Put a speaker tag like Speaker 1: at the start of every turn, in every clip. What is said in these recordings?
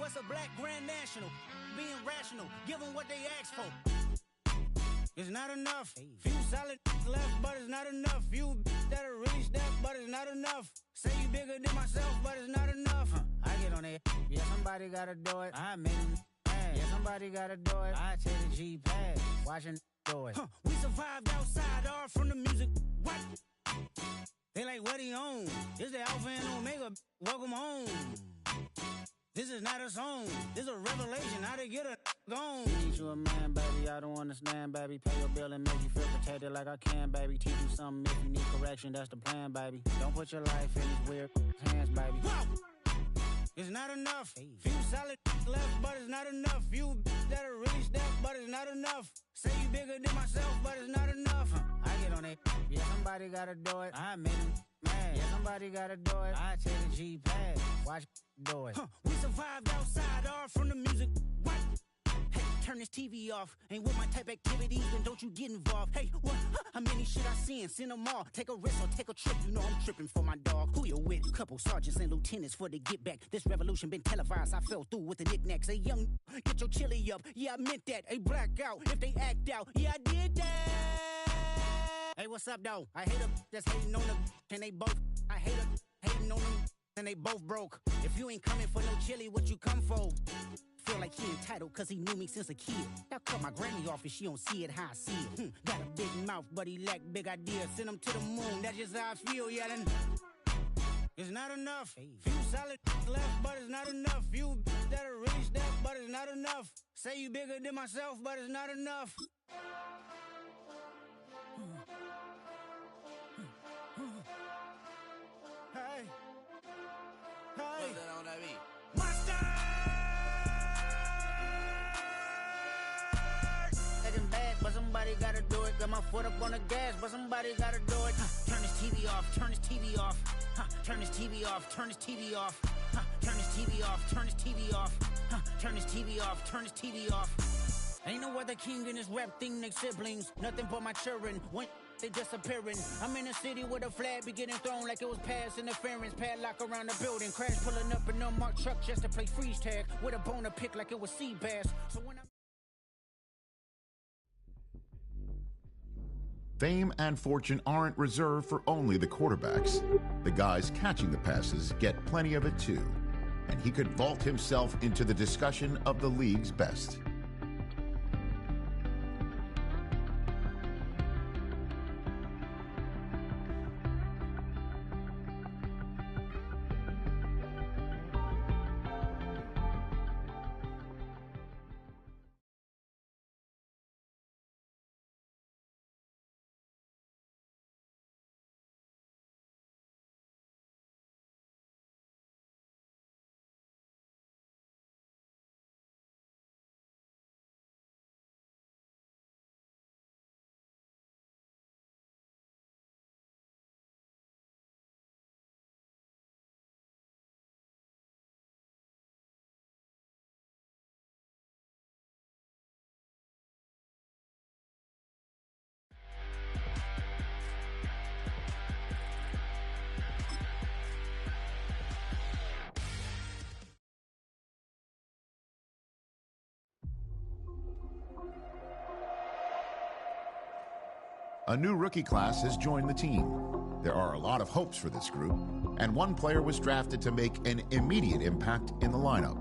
Speaker 1: what's a black grand national? Being rational, give them what they ask for. It's not enough. Few solid left, but it's not enough. Few that'll really step, but it's not enough. Say you bigger than myself, but it's not enough. I get on it. Yeah, somebody gotta do it. I made him mad. Yeah, somebody gotta do it. I take the G-pad. Watching do it. We survived outside, all from the music. What? They like, what he on? This the Alpha and Omega. Welcome home. This is not a song. This is a revelation. How to get a gone. Teach you a man, baby. I don't understand, baby. Pay your bill and make you feel protected like I can, baby. Teach you something if you need correction. That's the plan, baby. Don't put your life in these weird hands, baby. Whoa! It's not enough. Few solid left, but it's not enough. Few that'll really step, but it's not enough. Say you bigger than myself, but it's not enough. I get on it. Yeah, somebody gotta do it. I made him mad. Yeah, somebody gotta do it. I take the G-pad. Watch do it. We survived outside, all from the music. What? Hey, turn this TV off. Ain't with my type activities, then don't you get involved. Hey, what? How many shit I seen? Send them all. Take a risk or take a trip. You know I'm tripping for my dog. Who you with? Couple sergeants and lieutenants for the get back. This revolution been televised. I fell through with the knickknacks. Hey, young, get your chili up. Yeah, I meant that. Hey, black out if they act out. Yeah, I did that. Hey, what's up, though? I hate them that's hating on them, and they both. I hate them hating on them, and they both broke. If you ain't coming for no chili, what you come for? Feel like he entitled cause he knew me since a kid. I cut my granny off and she don't see it how I see it. Got a big mouth, but he lack big ideas. Send him to the moon, that's just how I feel, yelling. It's not enough. Few solid left, but it's not enough. Few that'll really step, but it's not enough. Say you bigger than myself, but it's not enough. Hey. Hey. What's that on that beat? But somebody gotta do it. Got my foot up on the gas, but somebody gotta do it. Turn this TV off, turn this TV off. Turn this TV off, turn this TV off. Turn this TV off, turn this TV off. Turn this TV off, turn this TV off. Ain't no other king in this rap thing, they siblings. Nothing but my children. When they disappearing. I'm in a city with a flag be getting thrown like it was past interference. Padlock around the building. Crash pulling up an unmarked truck just to play freeze tag. With a bone to pick like it was sea bass. So when I'm
Speaker 2: Fame and fortune aren't reserved for only the quarterbacks. The guys catching the passes get plenty of it too. And he could vault himself into the discussion of the league's best. A new rookie class has joined the team. There are a lot of hopes for this group, and one player was drafted to make an immediate impact in the lineup.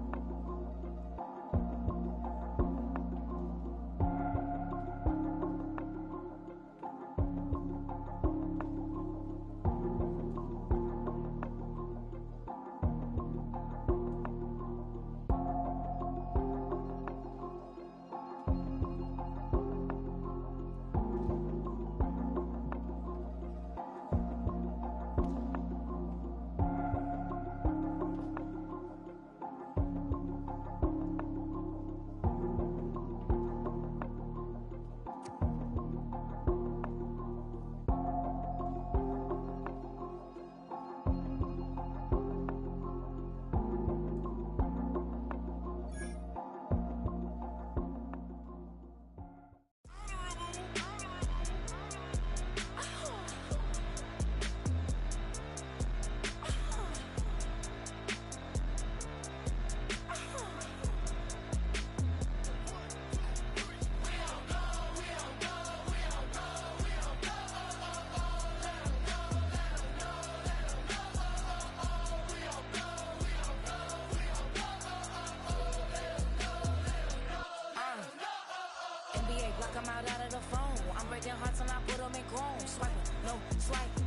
Speaker 3: I'm out of the phone. I'm breaking hearts and I put them in chrome. Swiping, no swiping.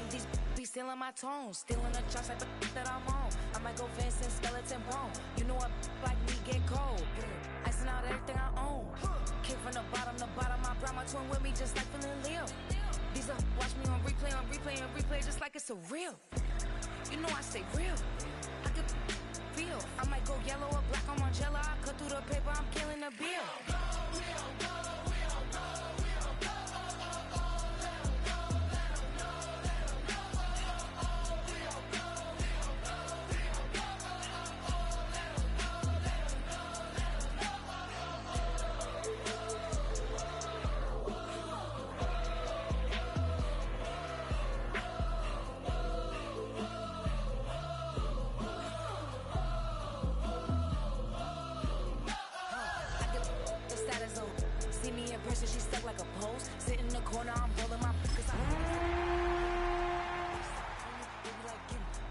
Speaker 3: These be stealing my tones. Stealing the chops like the that I'm on. I might go Vincent, skeleton bone. You know a like me get cold. Icing out everything I own. Came from the bottom, I brought my twin with me just like feeling Leo. These up, watch me on replay, just like it's a real. You know I stay real. I could feel. I might go yellow or black on Margiela. I cut through the paper, I'm killing the bill. She's stuck like a post. Sit in the corner, I'm rolling my cause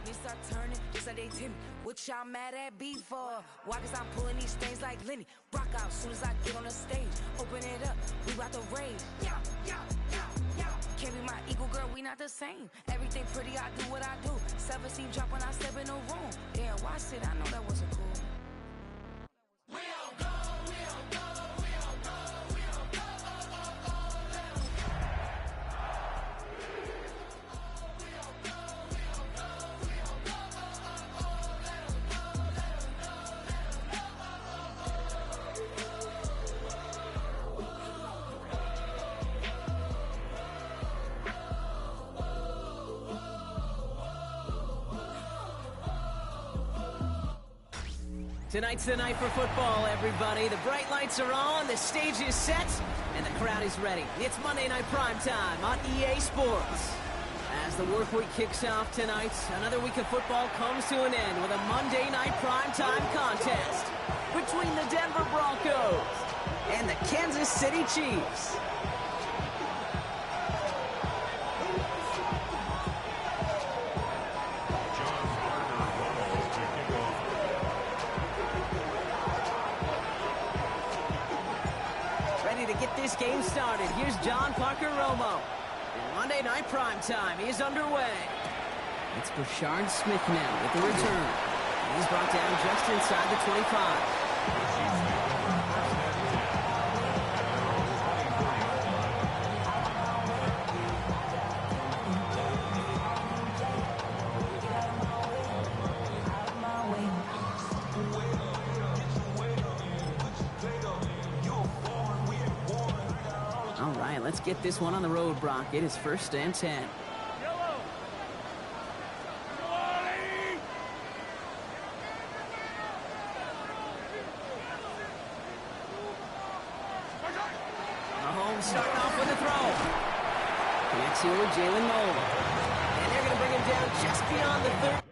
Speaker 3: me start turning, just like they tell me. What y'all mad at B for? Why? Cause I'm pulling these things like Lenny. Rock out soon as I get on the stage. Open it up, we about to rage. Yeah. Can't be my equal, girl, we not the same. Everything pretty, I do what I do. 17 drop when I step in the room. Damn, why sit? I know that wasn't cool.
Speaker 4: Tonight's the night for football, everybody. The bright lights are on, the stage is set, and the crowd is ready. It's Monday Night Primetime on EA Sports. As the work week kicks off tonight, another week of football comes to an end with a Monday Night Primetime contest between the Denver Broncos and the Kansas City Chiefs. This game started. Here's John Parker Romo. Monday Night Primetime is underway. It's Brashard Smith now with the return. He's brought down just inside the 25. Let's get this one on the road, Brock. It is 1st and 10. Mahomes starting off with a throw. Connects here with Jalen Noel. And they're going to bring him down just beyond the 30.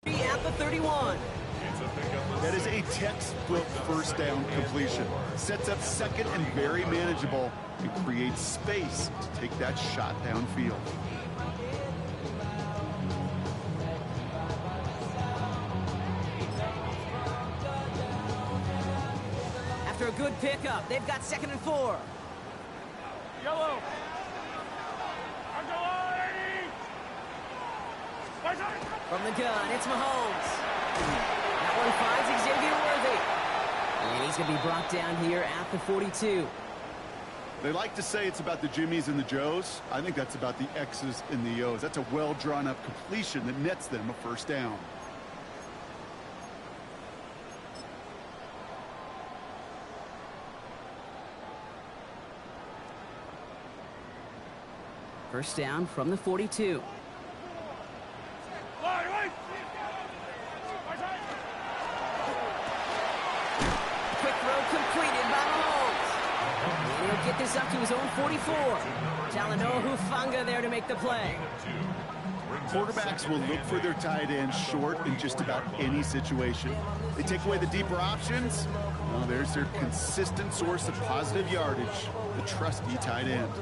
Speaker 4: At the 31.
Speaker 5: That is a textbook first down completion. Sets up second and very manageable and creates space to take that shot downfield.
Speaker 4: After a good pickup, they've got 2nd and 4.
Speaker 6: Yellow.
Speaker 4: From the gun, it's Mahomes. That one finds Xavier Worthy. And he's going to be brought down here at the 42.
Speaker 5: They like to say it's about the Jimmies and the Joes. I think that's about the X's and the O's. That's a well-drawn-up completion that nets them a first down.
Speaker 4: First down from the 42.
Speaker 6: Low.
Speaker 4: us up to his own 44. Talanoa Hufanga there to make the play.
Speaker 5: Quarterbacks will look for their tight end short in just about any situation. They take away the deeper options. Well, there's their consistent source of positive yardage, the trusty tight end.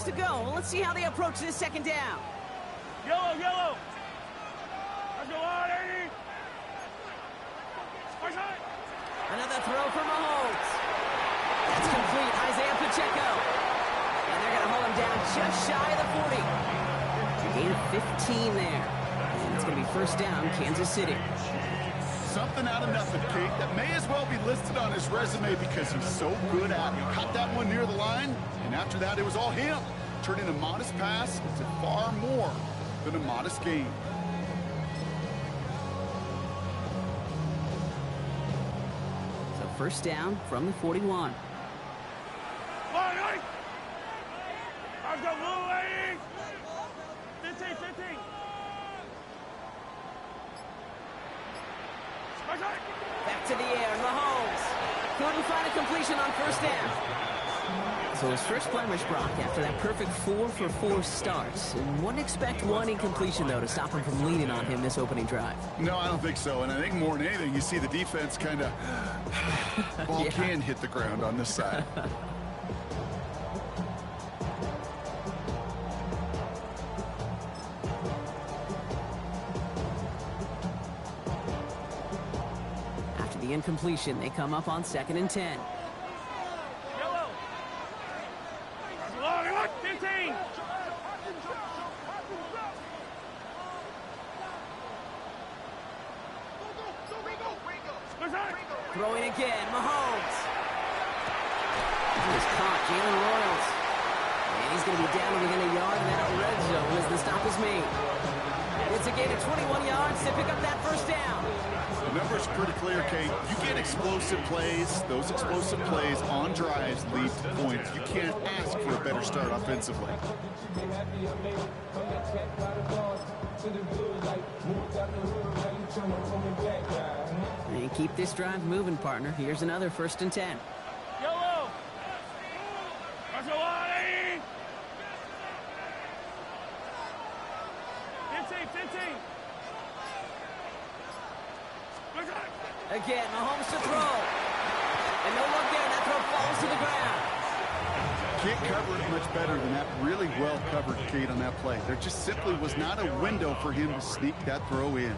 Speaker 4: To go. Well, let's see how they approach this second down.
Speaker 6: Yellow, yellow. Let's go on, 80.
Speaker 4: Another throw for Mahomes. That's complete. Isaiah Pacheco. And they're going to hold him down just shy of the 40. A gain of 15 there. And it's going to be first down, Kansas City.
Speaker 5: Something out of nothing, Kate. That may as well be listed on his resume because he's so good at it. Caught that one near the line, and after that, it was all him. Turning a modest pass into far more than a modest gain.
Speaker 4: So first down from the 41.
Speaker 6: I've got blue 80. 15, 15.
Speaker 4: Back to the air, Mahomes. Couldn't find a completion on first down. So his first blemish, Brock, after that perfect 4-for-4 starts. And wouldn't expect one incompletion, though, to stop him from leaning on him this opening drive.
Speaker 5: No, I don't think so. And I think more than anything, you see the defense kind of... ball can hit the ground on this side.
Speaker 4: The incompletion, they come up on 2nd and 10.
Speaker 6: Yellow. 15.
Speaker 4: Throwing again, Mahomes. He was caught, Jalen Royals. And he's going to be down to within a yard of that red zone as the stop is made. It's a gain of 21 yards to pick up that first down.
Speaker 5: The number's pretty clear, Kate. You get explosive plays. Those explosive plays on drives lead to points. You can't ask for a better start offensively.
Speaker 4: And keep this drive moving, partner. Here's another 1st and 10.
Speaker 6: Yellow. Let's go on, 80. 15, 15.
Speaker 4: Again, Mahomes to throw. And no look there, and that throw falls to the ground.
Speaker 5: Can't cover it much better than that. Really well covered, Kate, on that play. There just simply was not a window for him to sneak that throw in.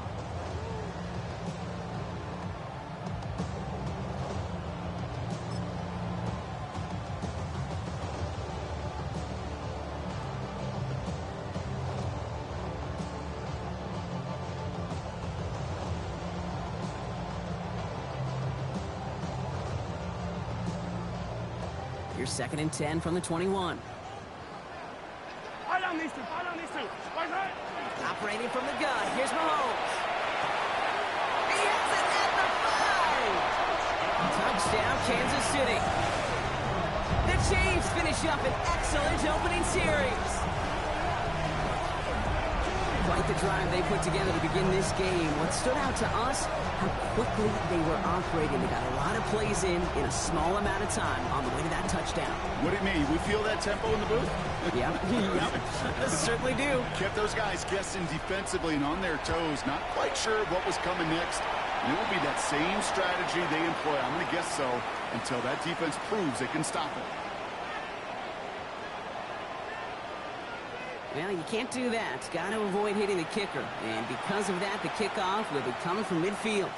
Speaker 4: Here's 2nd and 10 from the 21.
Speaker 6: I don't need to.
Speaker 4: Operating from the gun. Here's Mahomes. He has it at the 5. Touchdown, Kansas City. The Chiefs finish up an excellent opening series. Quite the drive they put together to begin this game. What stood out to us, how quickly they were operating. They got a lot of plays in a small amount of time on the way to that touchdown.
Speaker 5: What do you mean? We feel that tempo in the booth?
Speaker 4: Yep. Yep. Certainly do.
Speaker 5: Kept those guys guessing defensively and on their toes. Not quite sure what was coming next. And it will be that same strategy they employ. I'm going to guess so until that defense proves they can stop it.
Speaker 4: Well, you can't do that. Got to avoid hitting the kicker. And because of that, the kickoff will be coming from midfield.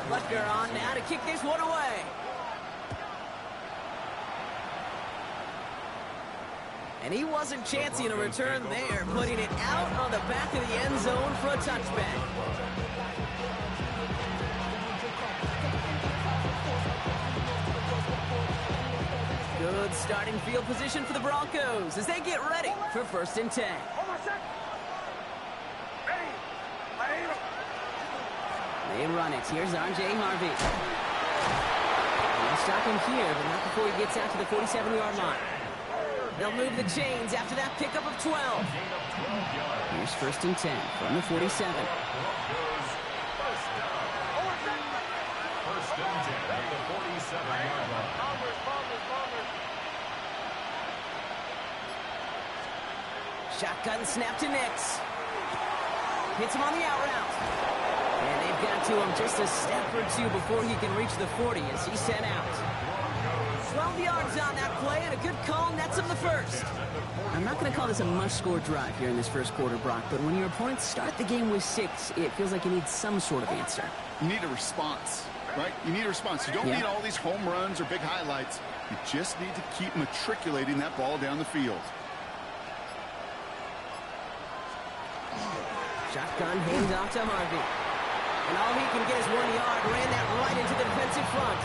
Speaker 4: Butker on now to kick this one away. And he wasn't chancing a return there, putting it out on the back of the end zone for a touchback. Good Good starting field position for the Broncos as they get ready for 1st and 10. They run it. Here's R.J. Harvey. They'll stop him here, but not before he gets out to the 47-yard line. They'll move the chains after that pickup of 12. Here's 1st and 10 from the 47. Shotgun snap to Nix. Hits him on the out route. And they've got to him just a step or two before he can reach the 40 as he's sent out. 12 yards on that play, and a good call nets him the first. I'm not going to call this a must-score drive here in this first quarter, Brock, but when your opponents start the game with 6, it feels like you need some sort of answer.
Speaker 5: You need a response, right? You need a response. You don't need all these home runs or big highlights. You just need to keep matriculating that ball down the field.
Speaker 4: Shotgun hands off to Harvey. And all he can get is 1 yard. Ran that right into the defensive front.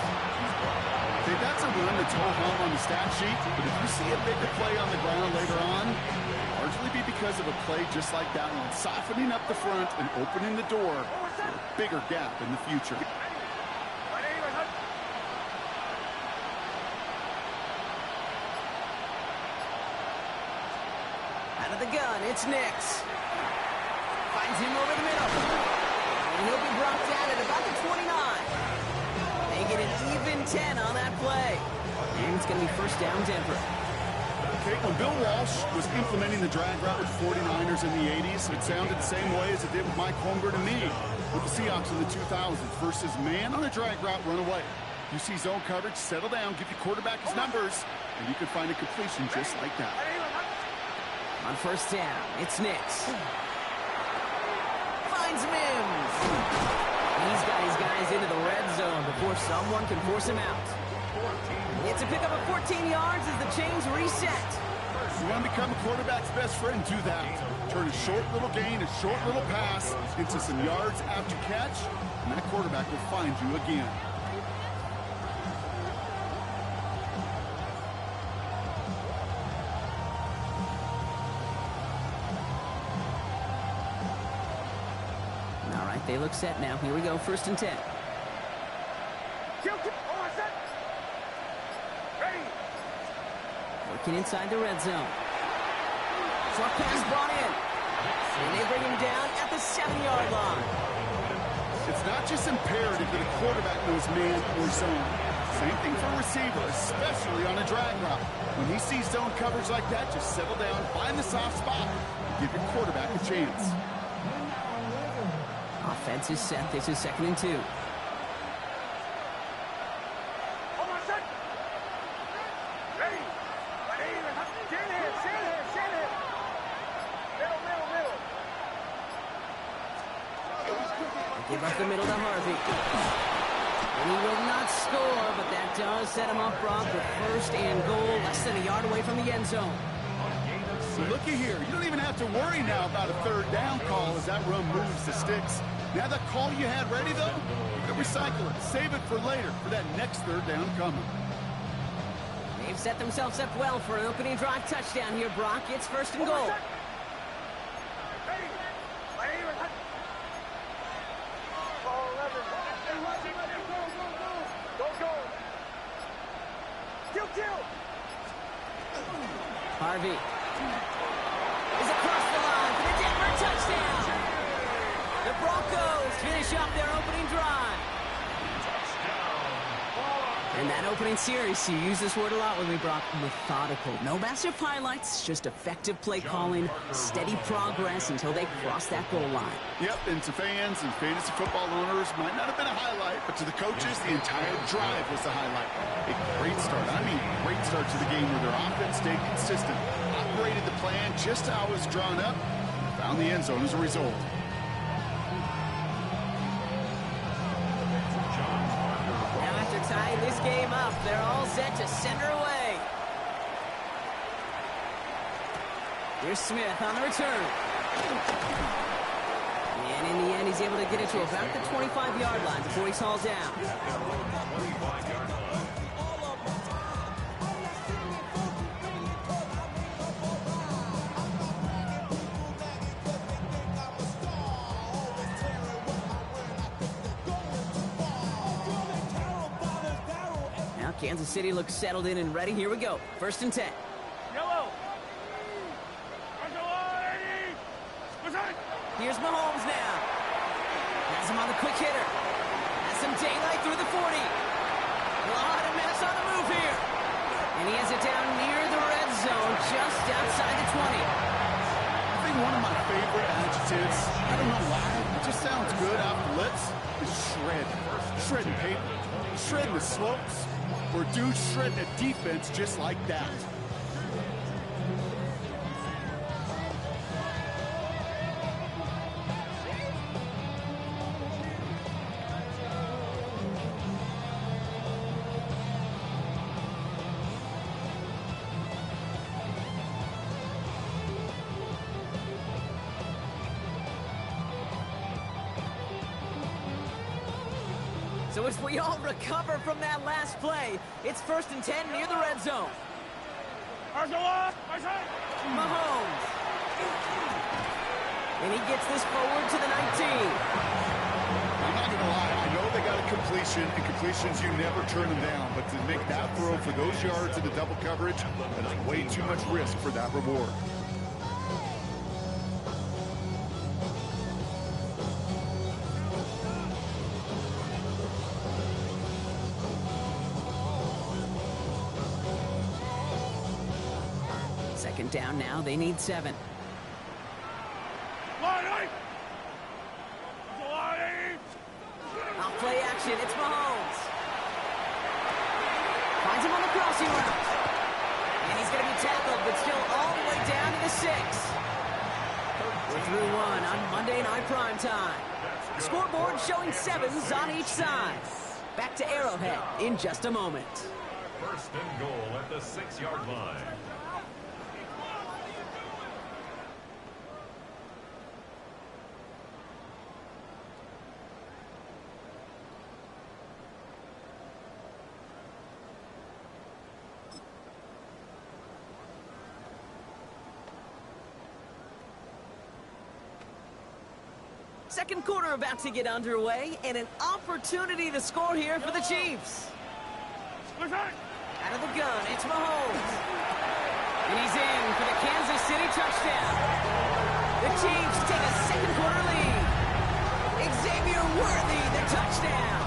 Speaker 5: Okay, that's a run that's ho-hum on the stat sheet, but if you see a bigger play on the ground later on, it'll largely be because of a play just like that one, softening up the front and opening the door for a bigger gap in the future.
Speaker 4: Out of the gun, it's Nix. Finds him over the middle. And he'll be brought down at about the 29. They get an even 10 on that play. And it's going to be 1st down Denver.
Speaker 5: Okay, when Bill Walsh was implementing the drag route with 49ers in the 80s, it sounded the same way as it did with Mike Holmgren and me with the Seahawks in the 2000s versus man on a drag route, run away. You see zone coverage, settle down, give your quarterback his numbers, and you can find a completion just like that.
Speaker 4: On 1st down, it's Nix. Finds Mims. He's got his guys into the red zone before someone can force him out. It's a pickup of 14 yards as the chains reset.
Speaker 5: You want to become a quarterback's best friend, do that. Turn a short little gain, a short little pass into some yards after catch, and that quarterback will find you again.
Speaker 4: All right, they look set now. Here we go, 1st and 10. Working inside the red zone. Short pass brought in. And they bring him down at the 7-yard line.
Speaker 5: It's not just imperative that a quarterback knows man or zone. Same thing for a receiver, especially on a drag route. When he sees zone coverage like that, just settle down, find the soft spot, and give your quarterback a chance.
Speaker 4: Offense is set. This is 2nd and 2. Give up the middle to Harvey. And he will not score, but that does set him up, Brock, with 1st and goal, less than a yard away from the end zone.
Speaker 5: So looky here. You don't even have to worry now about a 3rd down call as that run moves the sticks. Now that call you had ready, though, you can recycle it. Save it for later for that next 3rd down coming.
Speaker 4: They've set themselves up well for an opening drive touchdown here, Brock. It's 1st and goal. Harvey is across the line for the Denver touchdown. The Broncos finish off their opening drive. In that opening series, you use this word a lot with me, Brock, methodical. No massive highlights, just effective play calling, steady progress until they cross that goal line.
Speaker 5: Yep, and to fans and fantasy football owners, might not have been a highlight, but to the coaches, the entire drive was the highlight. A great start, great start to the game where their offense stayed consistent, operated the plan just how it was drawn up, and found the end zone as a result.
Speaker 4: Tying this game up, they're all set to send her away. Here's Smith on the return. And in the end, he's able to get it to about the 25-yard line before he's hauled down. Kansas City looks settled in and ready. Here we go. 1st and 10.
Speaker 6: Yellow.
Speaker 4: Here's Mahomes now. Has him on the quick hitter. Has some daylight through the 40. A lot of mess on the move here. And he has it down near the red zone, just outside the 20.
Speaker 5: I think one of my favorite adjectives, I don't know why, it just sounds good off the lips, is shred. Shredding paper, shredding the slopes, or dude shredding a defense just like that.
Speaker 4: So as we all recover from that last play, it's 1st and 10 near the red zone. Mahomes. And he gets this forward to the 19.
Speaker 5: I'm not going to lie, I know they got a completion, and completions, you never turn them down, but to make that throw for those yards in the double coverage, that is way too much risk for that reward.
Speaker 4: Second down now, they need 7. Off play action, it's Mahomes. Finds him on the crossing route. And he's going to be tackled, but still all the way down to the 6. We're through 1 on Monday Night Primetime. Scoreboard showing 7s on each side. Back to Arrowhead in just a moment.
Speaker 7: 1st and goal at the 6-yard line.
Speaker 4: Second quarter about to get underway, and an opportunity to score here for the Chiefs. Out of the gun, it's Mahomes. And he's in for the Kansas City touchdown. The Chiefs take a second quarter lead. Xavier Worthy, the touchdown.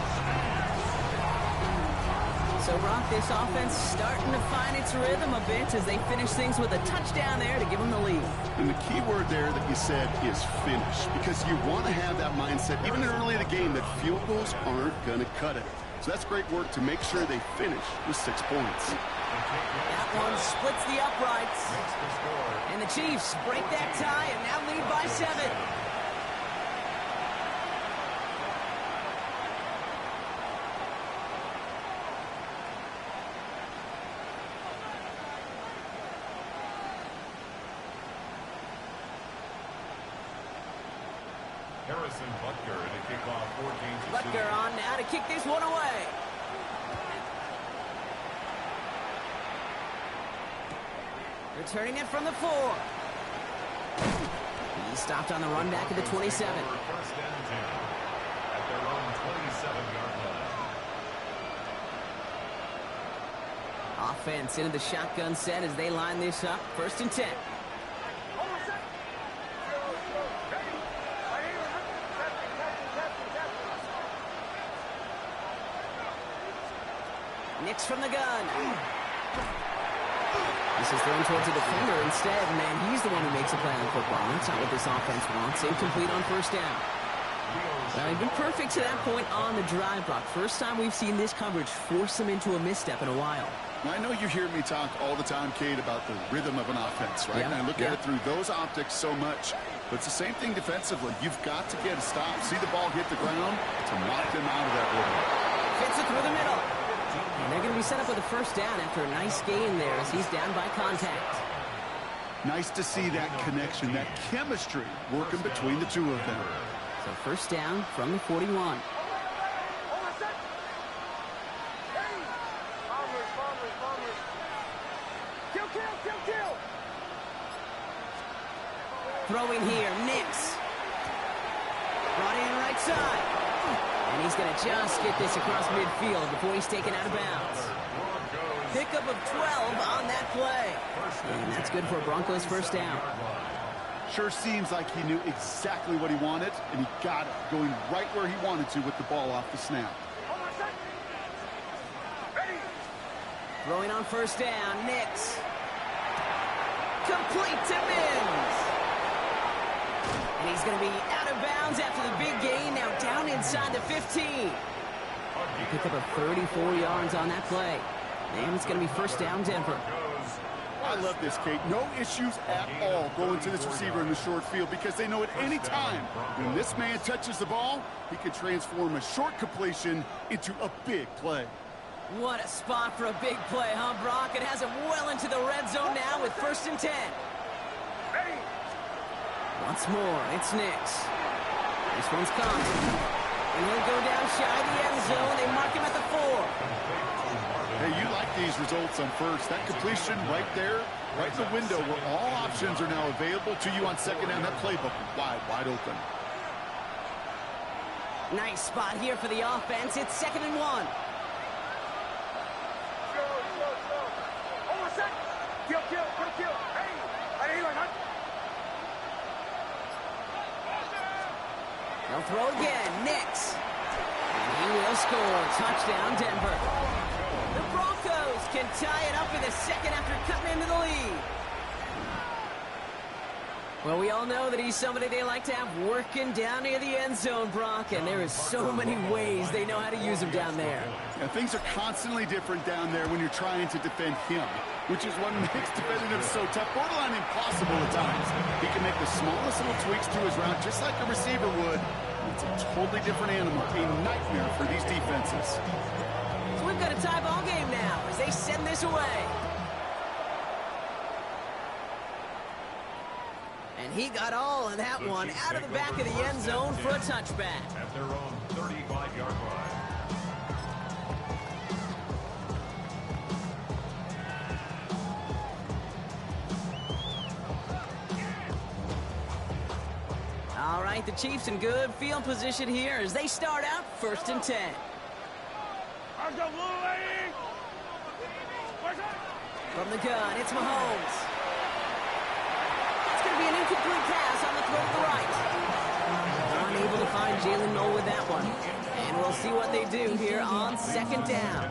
Speaker 4: So, Rock, this offense starting to find its rhythm a bit as they finish things with a touchdown there to give them the lead.
Speaker 5: And the key word there that you said is finish, because you want to have that mindset, even early in the game, that field goals aren't going to cut it. So that's great work to make sure they finish with 6 points.
Speaker 4: That one splits the uprights. And the Chiefs break that tie and now lead by 7. Butker on now to kick this one away. Returning it from the 4. He stopped on the run back at the 27.
Speaker 7: 1st and 10 at their own 27-yard line.
Speaker 4: Offense into the shotgun set as they line this up. 1st and 10. Nix from the gun. This is thrown towards a defender instead, and he's the one who makes a play on football. That's not what this offense wants. Incomplete on 1st down. Well, they've been perfect to that point on the drive block. First time we've seen this coverage force them into a misstep in a while.
Speaker 5: Now, I know you hear me talk all the time, Kate, about the rhythm of an offense, right?
Speaker 4: Yeah,
Speaker 5: and I look at it through those optics so much. But it's the same thing defensively. You've got to get a stop, see the ball hit the ground to knock them out of that rhythm.
Speaker 4: Fits it through the middle. And they're going to be set up with a 1st down after a nice gain there as he's down by contact.
Speaker 5: Nice to see that connection, that chemistry working between the two of them.
Speaker 4: So 1st down from the 41. Throwing here, Nix. Brought in right side. And he's going to just get this across midfield before he's taken out of bounds. pickup of 12 on that play. And that's good for a Broncos first down.
Speaker 5: Sure seems like he knew exactly what he wanted, and he got it, going right where he wanted to with the ball off the snap.
Speaker 4: Throwing on first down, Nix. Complete to Mims. And he's going to be out of bounds after the big gain, now down inside the 15. Pick up a 34 yards on that play. And it's going to be first down, Denver.
Speaker 5: I love this, Kate. No issues at all going to this receiver in the short field because they know at any time when this man touches the ball, he can transform a short completion into a big play.
Speaker 4: What a spot for a big play, huh, Brock? It has him well into the red zone now with first and 10. Once more, it's Nix. This one's coming. And he'll go down shy of the end zone. They mark him at the 4.
Speaker 5: Hey, you like these results on first. That completion right there, right in the window where all options are now available to you on second down. That playbook wide open.
Speaker 4: Nice spot here for the offense. It's 2nd and 1. They'll throw again. Nix. And he will score. Touchdown, Denver. The Broncos can tie it up in the second after cutting into the lead. Well, we all know that he's somebody they like to have working down near the end zone, Brock, and there is so many ways they know how to use him down there.
Speaker 5: And things are constantly different down there when you're trying to defend him, which is what makes defending him so tough, borderline impossible at times. He can make the smallest little tweaks to his route just like a receiver would. It's a totally different animal, a nightmare for these defenses.
Speaker 4: So we've got a tie ball game now as they send this away. And he got all of that one out of the back of the end zone for a touchback.
Speaker 7: At their own 35-yard line.
Speaker 4: All right, the Chiefs in good field position here as they start out first and 10. From the gun, it's Mahomes. It's going to be an incomplete pass on the throw to the right. Unable to find Jalen Noel with that one. And we'll see what they do here on second down.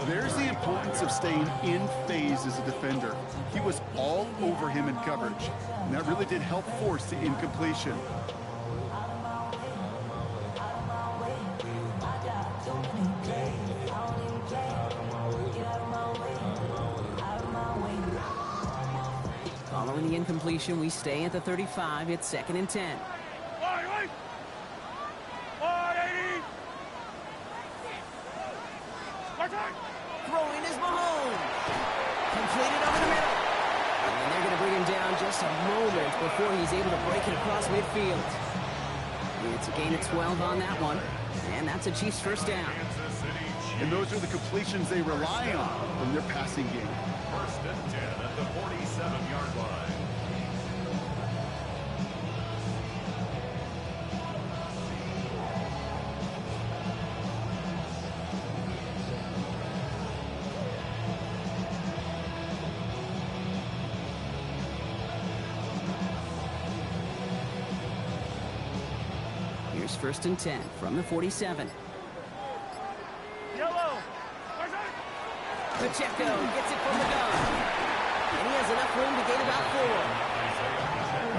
Speaker 5: There's the importance of staying in phase as a defender. He was all over him in coverage, and that really did help force the incompletion.
Speaker 4: Following the incompletion, we stay at the 35. It's 2nd and 10. Throwing is Mahomes. Completed over the middle. And they're going to bring him down just a moment before he's able to break it across midfield. It's a gain of 12 on that one. And that's a Chiefs first down.
Speaker 5: And those are the completions they rely on in their passing game.
Speaker 7: First and 10 at the 47-yard line.
Speaker 4: Here's first and 10 from the 47. Pacheco gets it from the gun. And he has enough room to gain about 4.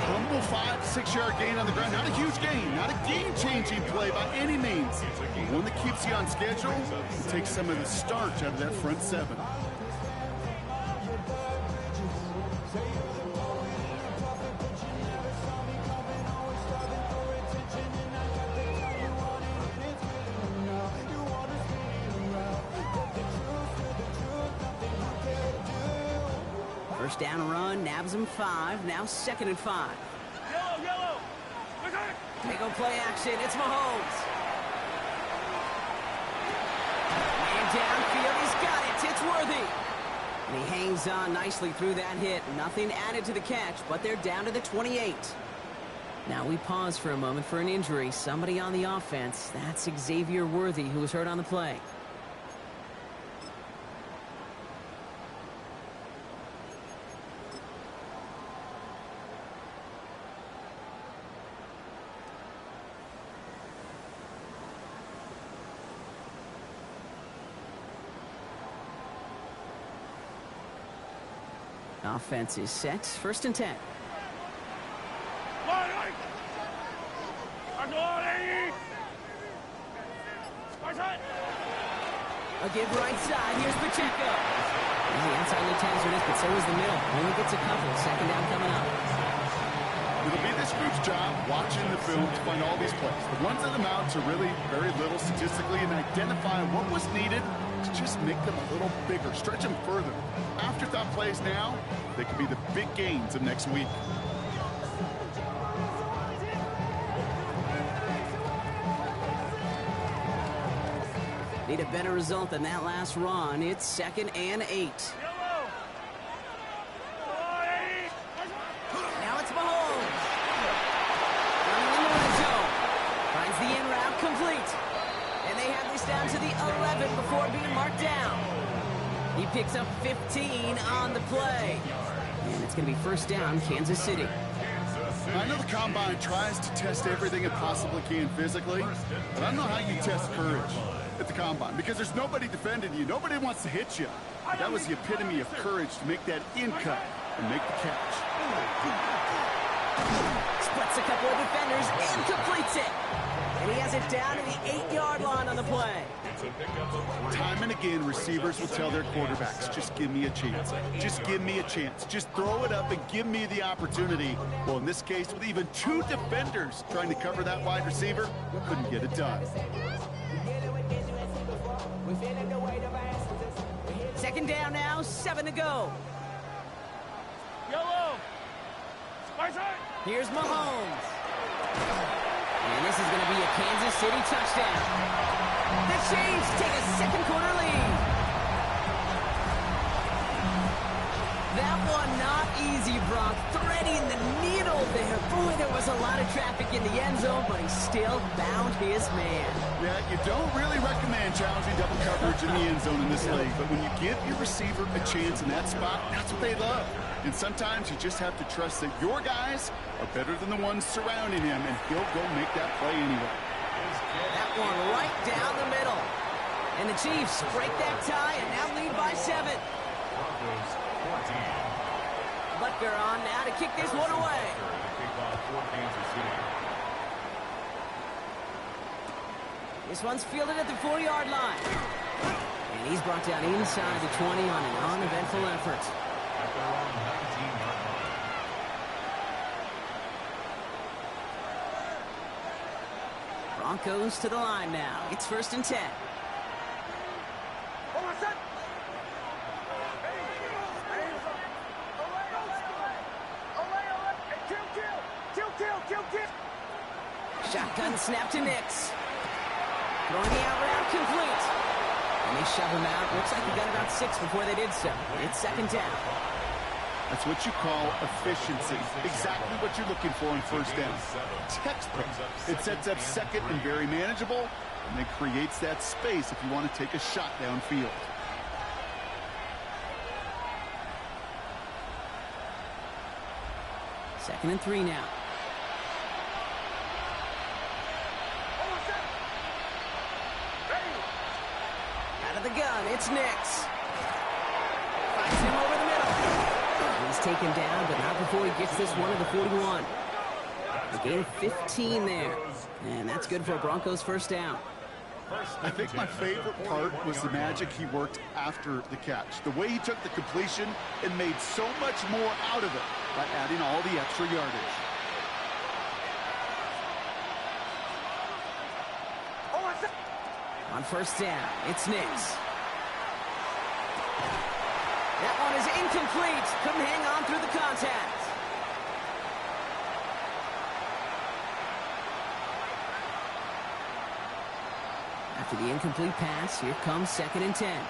Speaker 5: Humble 5-6-yard gain on the ground. Not a huge gain. Not a game-changing play by any means. One that keeps you on schedule and takes some of the starch out of that front 7.
Speaker 4: First down run, nabs him 5. Now 2nd and 5. They go play action. It's Mahomes. And downfield, he's got it. It's Worthy. And he hangs on nicely through that hit. Nothing added to the catch, but they're down to the 28. Now we pause for a moment for an injury. Somebody on the offense. That's Xavier Worthy, who was hurt on the play. Offense is set. 1st and 10. A give right side. Here's Pacheco. The outside looked hazardous, but so was the middle. Only gets a couple. 2nd down coming up.
Speaker 5: It'll be this group's job watching the film to find all these plays. The ones that amount to really very little statistically and identify what was needed to just make them a little bigger, stretch them further. Afterthought plays now, they could be the big gains of next week.
Speaker 4: Need a better result than that last run. It's 2nd and 8. Now it's Mahomes. Running in the red zone. Finds the in route complete. And they have this down to the 11 before being marked down. He picks up 15 on the play. And it's going to be 1st down, Kansas City.
Speaker 5: I know the Combine tries to test everything it possibly can physically, but I don't know how you test courage at the Combine, because there's nobody defending you. Nobody wants to hit you. But that was the epitome of courage to make that in cut and make the catch.
Speaker 4: Splits a couple of defenders and completes it. And he has it down to the 8-yard line on the play.
Speaker 5: Time and again, receivers will tell their quarterbacks, just give me a chance. Just give me a chance. Just throw it up and give me the opportunity. Well, in this case, with even 2 defenders trying to cover that wide receiver, couldn't get it done.
Speaker 4: 2nd down now, 7 to go. Here's Mahomes. And this is going to be a Kansas City touchdown. The Chiefs take a 2nd quarter lead. That one not easy, Brock. Threading the needle there. Boy, there was a lot of traffic in the end zone, but he still found his man.
Speaker 5: Yeah, you don't really recommend challenging double coverage in the end zone in this league, but when you give your receiver a chance in that spot, that's what they love. And sometimes you just have to trust that your guys are better than the ones surrounding him, and he'll go make that play anyway.
Speaker 4: That one right down the middle. And the Chiefs break that tie and now lead by 7. Butker on now to kick this one away. This one's fielded at the 4-yard line. And he's brought down inside the 20 on an uneventful effort. Broncos to the line now. It's 1st and 10. Shotgun snap to Nix. Throwing the out route complete. And they shove him out. Looks like he got about 6 before they did so. It's 2nd down.
Speaker 5: That's what you call efficiency. Exactly what you're looking for in 1st down. Textbook. It sets up 2nd and very manageable, and then creates that space if you want to take a shot downfield.
Speaker 4: Second and 3 now. Out of the gun, it's Nix. Finds him over the middle. He's taken down, but not before he gets this one to the 41. A gain of 15 there. And that's good for a Broncos 1st down.
Speaker 5: I think my favorite part was the magic he worked after the catch. The way he took the completion and made so much more out of it by adding all the extra yardage.
Speaker 4: On 1st down, it's Nix. That one is incomplete. Couldn't hang on through the contact. After the incomplete pass, here comes 2nd and 10.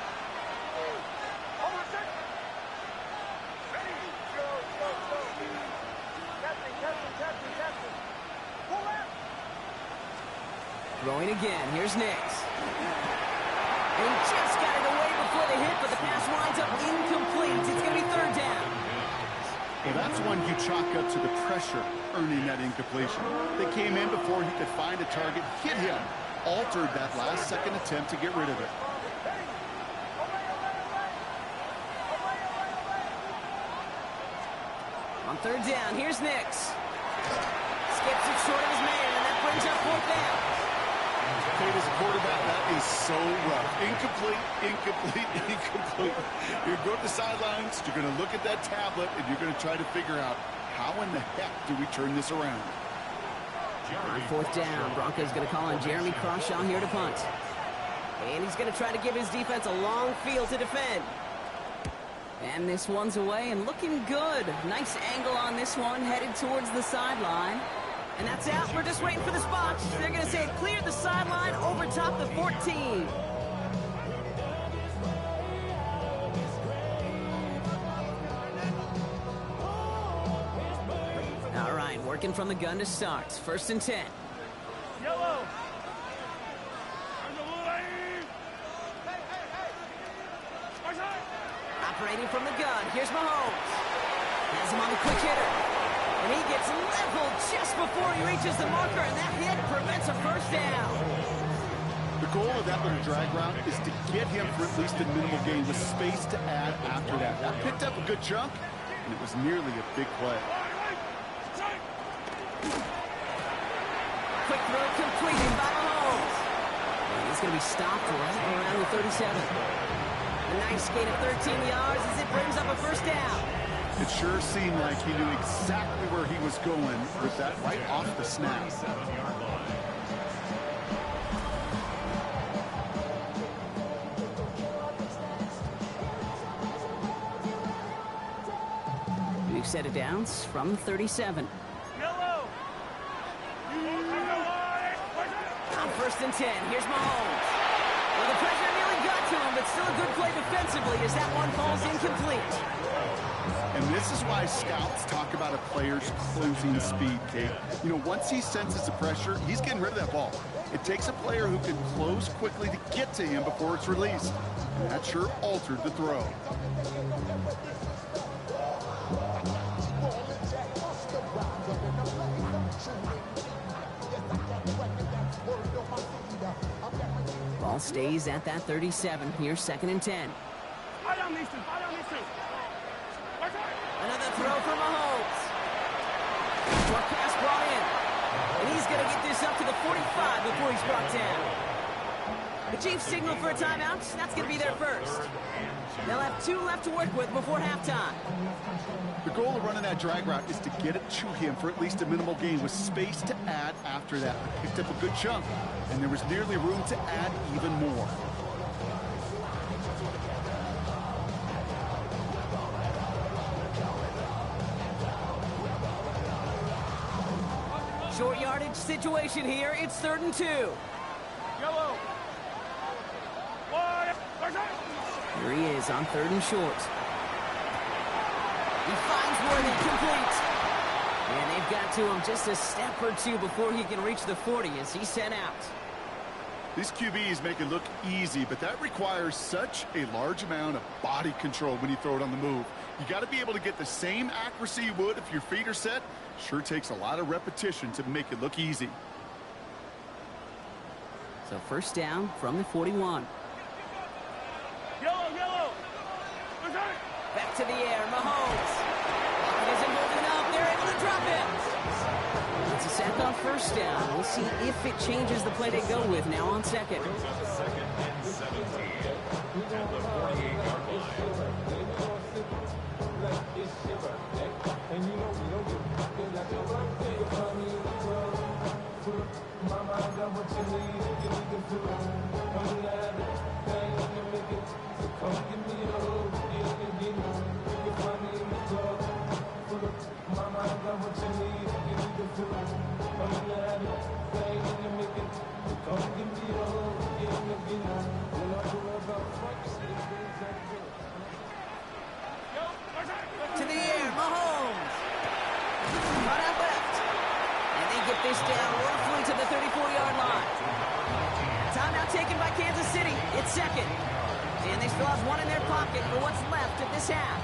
Speaker 4: Throwing again. Here's Nix. And he just got it away before the hit, but the pass winds up incomplete. It's going to be 3rd down.
Speaker 5: Well, that's one you chalk up to the pressure earning that incompletion. They came in before he could find a target, hit him, altered that last second attempt to get rid of it.
Speaker 4: third down. Here's Nix. Skips it short of his man, and that brings up fourth down.
Speaker 5: Kate, as a quarterback, that is so rough. Incomplete, incomplete, incomplete. You're going to the sidelines, you're going to look at that tablet, and you're going to try to figure out how in the heck do we turn this around.
Speaker 4: On fourth down, Broncos going to call on Jeremy Crawshaw here to punt. And he's going to try to give his defense a long field to defend. And this one's away and looking good. Nice angle on this one, headed towards the sideline. And that's out. We're just waiting for the spots. They're going to say it cleared the sideline over top the 14. All right, working from the gun to start. First and 10.
Speaker 6: Yellow.
Speaker 4: Operating from the gun. Here's Mahomes. Has him on the quick hitter. And he gets leveled just before he reaches the marker, and that hit prevents a first down.
Speaker 5: The goal of that little drag route is to get him for at least a minimal gain with space to add after that. That picked up a good chunk, and it was nearly a big play.
Speaker 4: Quick throw completed by Mahomes. And he's going to be stopped right around the 37. A nice gain of 13 yards as it brings up a first down.
Speaker 5: It sure seemed like he knew exactly where he was going with that right off the snap.
Speaker 4: Big set of downs from 37.
Speaker 6: Yellow.
Speaker 4: On first and 10, here's Mahomes. Well, the pressure nearly got to him, but still a good play defensively as that one falls incomplete.
Speaker 5: And this is why scouts talk about a player's closing speed, Kate. You know, once he senses the pressure, he's getting rid of that ball. It takes a player who can close quickly to get to him before it's released. And that sure altered the throw.
Speaker 4: Ball stays at that 37. Here's second and 10. Another throw for Mahomes. Short pass brought in. And he's going to get this up to the 45 before he's brought down. The Chiefs signal for a timeout. That's going to be their first. They'll have 2 left to work with before halftime.
Speaker 5: The goal of running that drag route is to get it to him for at least a minimal gain with space to add after that. Picked up a good chunk, and there was nearly room to add even more.
Speaker 4: Short yardage situation here. It's third and 2.
Speaker 6: Yellow.
Speaker 4: Here he is on third and short. He finds Worthy, complete. And they've got to him just a step or 2 before he can reach the 40 as he's sent out.
Speaker 5: These QBs make it look easy, but that requires such a large amount of body control when you throw it on the move. You got to be able to get the same accuracy you would if your feet are set. Sure takes a lot of repetition to make it look easy.
Speaker 4: So first down from the 41.
Speaker 6: Yellow.
Speaker 4: Back to the air, Mahomes. It isn't moving up. They're able to drop it. It's a sack on first down. We'll see if it changes the play they go with now on second.
Speaker 7: Second and 17 at the 48-yard line.
Speaker 4: To the air, Mahomes. Run out left. And they get this down roughly to the 34-yard line. Timeout taken by Kansas City. It's second. And they still have one in their pocket for what's left of this half.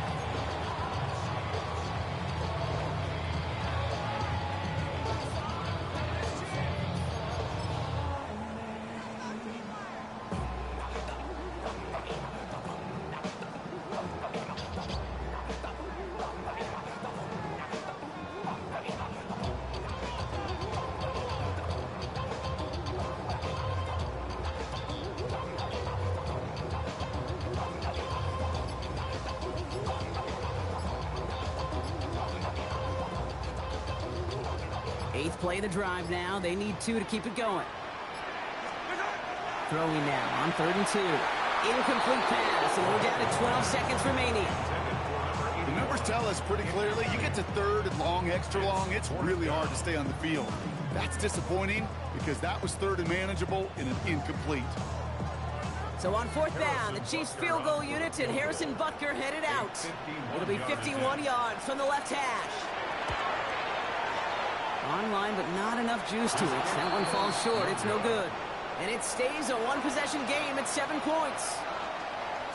Speaker 4: Eighth play of the drive now. They need 2 to keep it going. Throwing now on 3rd and 2. Incomplete pass, and we're down to 12 seconds remaining.
Speaker 5: The numbers tell us pretty clearly, you get to 3rd and long, extra long, it's really hard to stay on the field. That's disappointing because that was 3rd and manageable in an incomplete.
Speaker 4: So on 4th down, the Chiefs field goal unit and Harrison Butker headed out. It'll be 51 yards from the left hash. Online, but not enough juice to it. That one falls short. It's no good. And it stays a one-possession game at 7 points.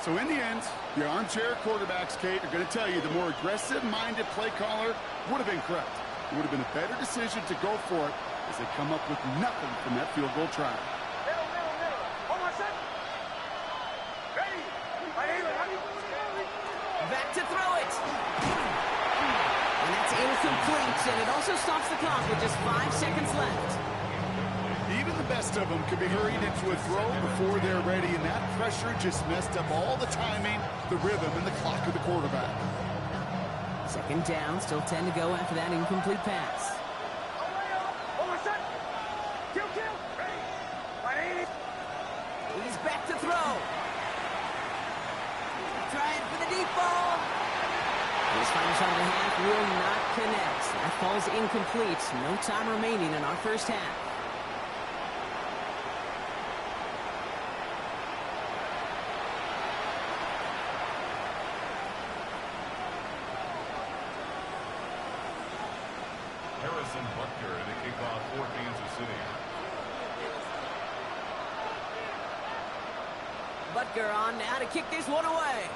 Speaker 5: So in the end, the armchair quarterbacks, Kate, are going to tell you the more aggressive-minded play caller would have been correct. It would have been a better decision to go for it as they come up with nothing from that field goal try.
Speaker 4: Back to throw it. And that's incomplete, and it also stops the clock with just 5 seconds left.
Speaker 5: Even the best of them could be hurried into a throw before they're ready, and that pressure just messed up all the timing, the rhythm, and the clock of the quarterback.
Speaker 4: 2nd down, still 10 to go after that incomplete pass. He's back to throw. Trying for the deep ball. His final shot of the half will not connect. That ball's incomplete. No time remaining in our first half.
Speaker 7: Harrison Butker to kick off for Kansas City.
Speaker 4: Butker on now to kick this one away.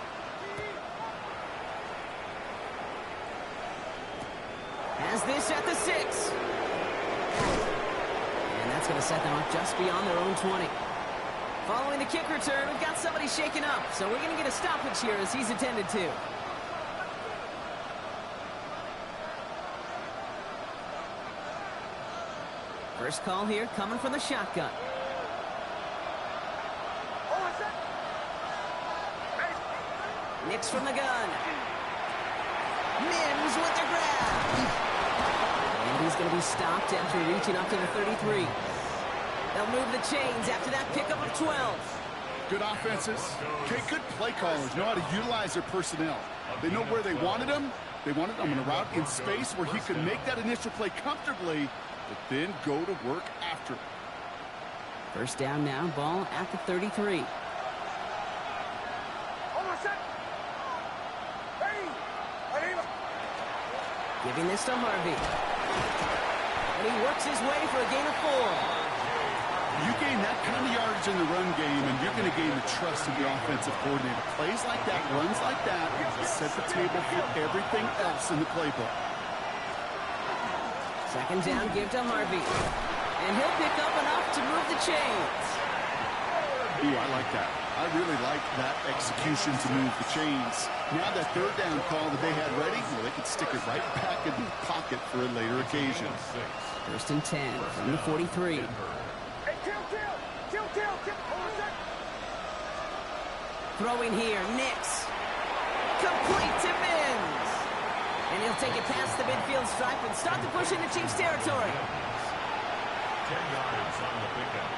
Speaker 4: Has this at the 6. And that's going to set them up just beyond their own 20. Following the kick return, we've got somebody shaken up, so we're going to get a stoppage here as he's attended to. First call here coming from the shotgun. Nix from the gun. Mims with the grab. And he's going to be stopped after reaching up to the 33. They'll move the chains after that pickup of 12.
Speaker 5: Good offenses. Okay, good play callers know how to utilize their personnel. They know where they wanted him. They wanted him in a route in space where he could make that initial play comfortably, but then go to work after.
Speaker 4: First down now, ball at the 33. Giving this to Harvey. And he works his way for a gain of 4.
Speaker 5: You gain that kind of yardage in the run game, and you're going to gain the trust of the offensive coordinator. Plays like that, runs like that, set the table for everything else in the playbook.
Speaker 4: 2nd down, give to Harvey. And he'll pick up enough to move the chains.
Speaker 5: Ooh, I like that. I really like that execution to move the chains. Now that 3rd down call that they had ready, well, they could stick it right back in the pocket for a later occasion.
Speaker 4: 1st and 10 from the 43. Throwing here, Nix. Complete to Mims. And he'll take it past the midfield stripe and start to push into Chiefs territory.
Speaker 7: 10 yards on the pickup.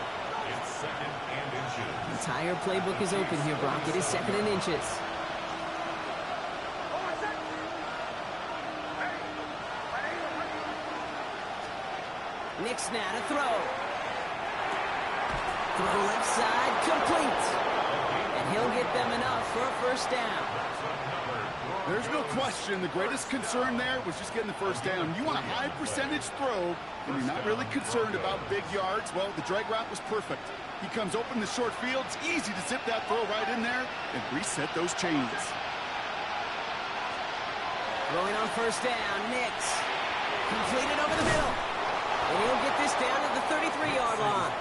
Speaker 7: It's 2nd and inches.
Speaker 4: The entire playbook is open here, Brock. It is 2nd and inches. Nix now to throw. Throw left side, complete. And he'll get them enough for a first down.
Speaker 5: There's no question the greatest concern there was just getting the first down. You want a high percentage throw, and you're not really concerned about big yards. Well, the drag route was perfect. He comes open the short field. It's easy to zip that throw right in there and reset those chains.
Speaker 4: Throwing on first down, Nix. Completed over the middle. And he'll get this down to the 33-yard line.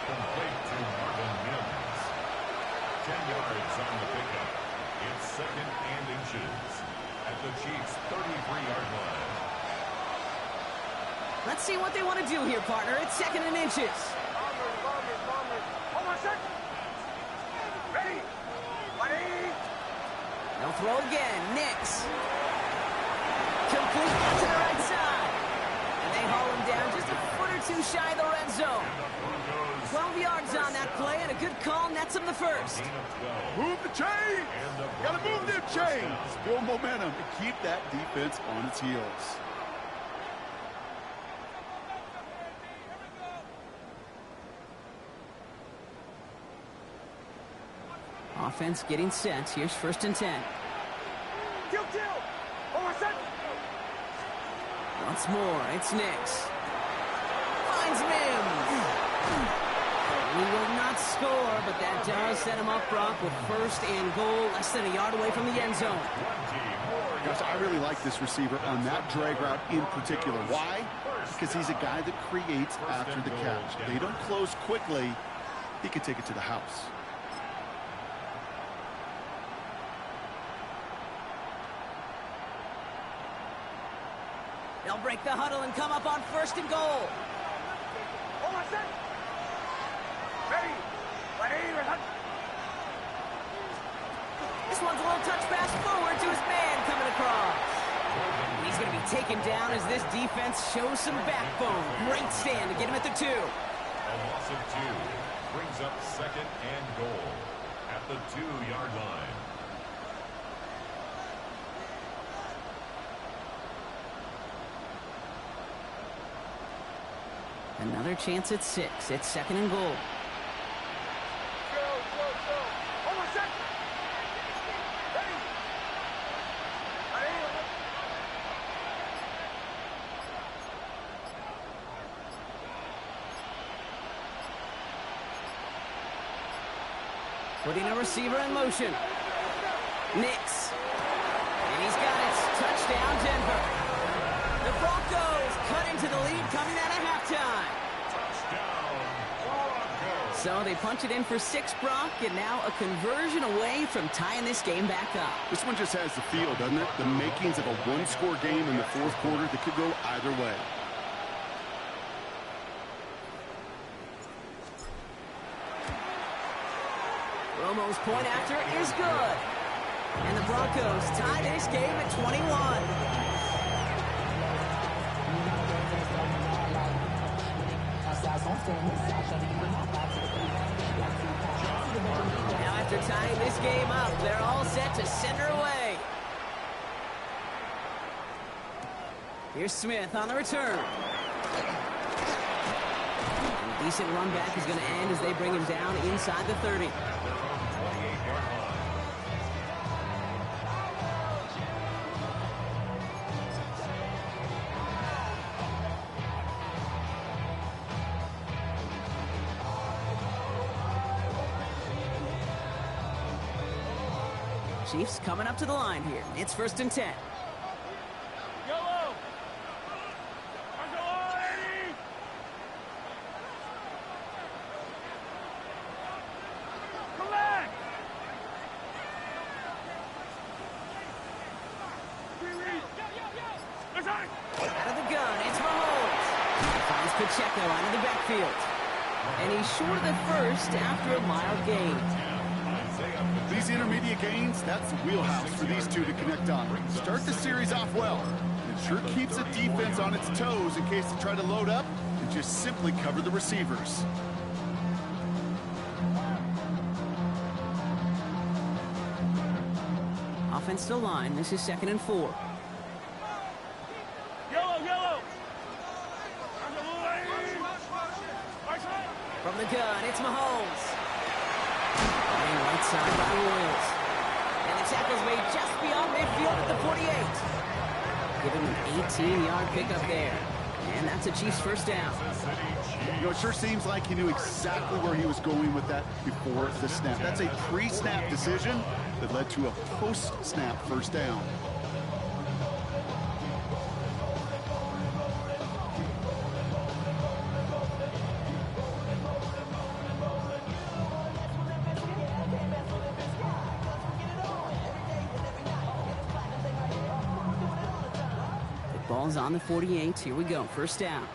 Speaker 7: Complete to Marvin Mims. 10 yards on the pickup. It's 2nd and inches at the Chiefs' 33-yard line.
Speaker 4: Let's see what they want to do here, partner. It's 2nd and inches. They'll throw again. Nix. Complete to the right side. And they too shy of the red zone. 12 yards on that play, and a good call nets him the first.
Speaker 5: Move the chains! Gotta move them chains! Build momentum and keep that defense on its heels.
Speaker 4: Offense getting set. Here's 1st and 10. Once more, it's Nix. Finds Mims. He will not score, but that does set him up, Brock, with 1st and goal, less than a yard away from the end zone.
Speaker 5: Gosh, I really like this receiver on that drag route in particular. Why? Because he's a guy that creates after the catch. They don't close quickly. He can take it to the house.
Speaker 4: They'll break the huddle and come up on 1st and goal. This one's a little touch pass forward to his man coming across. He's going to be taken down as this defense shows some backbone. Great stand to get him at the 2.
Speaker 7: A loss of 2 brings up 2nd and goal at the 2-yard line.
Speaker 4: Another chance at 6. It's 2nd and goal. Putting a receiver in motion. Nix. And he's got it. Touchdown, Denver. The Broncos cut into the lead coming out of halftime. So they punch it in for 6, Brock, and now a conversion away from tying this game back up.
Speaker 5: This one just has the feel, doesn't it? The makings of a one-score game in the 4th quarter that could go either way.
Speaker 4: Romo's point after is good. And the Broncos tie this game at 21. Now after tying this game up, they're all set to send her away. Here's Smith on the return. A decent run back is going to end as they bring him down inside the 30. Chiefs coming up to the line here. It's 1st and 10.
Speaker 6: Yellow! Come back!
Speaker 4: Out of the gun, it's Mahomes. Finds Pacheco out of the backfield. And he's short of the 1st after a mild gain.
Speaker 5: These intermediate gains, that's the wheelhouse for these two to connect on. Start the series off well. It sure keeps the defense on its toes in case they try to load up and just simply cover the receivers.
Speaker 4: Offense to line. This is 2nd and 4.
Speaker 6: Yellow!
Speaker 4: From the gun, it's Mahomes. Right side by the Royals. And the tackle's made just beyond midfield at the 48. Give him an 18-yard pickup there. And that's a Chiefs 1st down.
Speaker 5: You know, it sure seems like he knew exactly where he was going with that before the snap. That's a pre-snap decision that led to a post-snap 1st down.
Speaker 4: Ball's on the 48. Here we go. 1st down.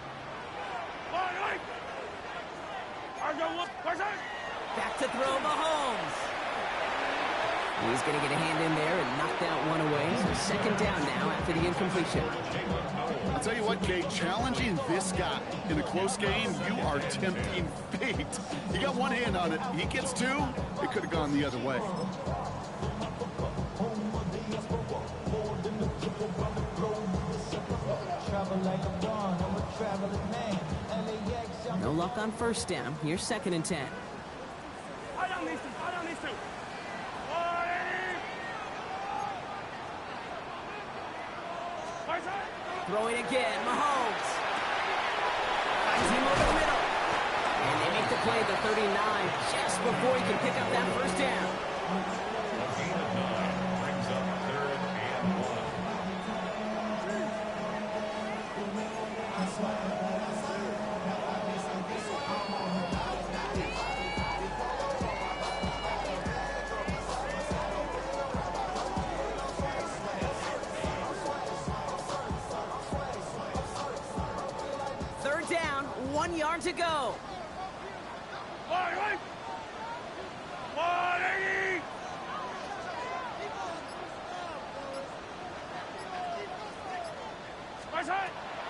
Speaker 6: Back
Speaker 4: Back to throw Mahomes. He's going to get a hand in there and knock that one away. So second down now after the incompletion.
Speaker 5: I'll tell you what, Kate, challenging this guy in a close game, you are tempting fate. He got one hand on it. He gets two, it could have gone the other way.
Speaker 4: No luck on first down. Here's second and 10. Throwing again, Mahomes. Finds him over the middle. And they make the play at the 39 just before he can pick up that first down.
Speaker 7: A gain of 9 brings up 3rd and 1.
Speaker 4: Third down, 1 yard to go.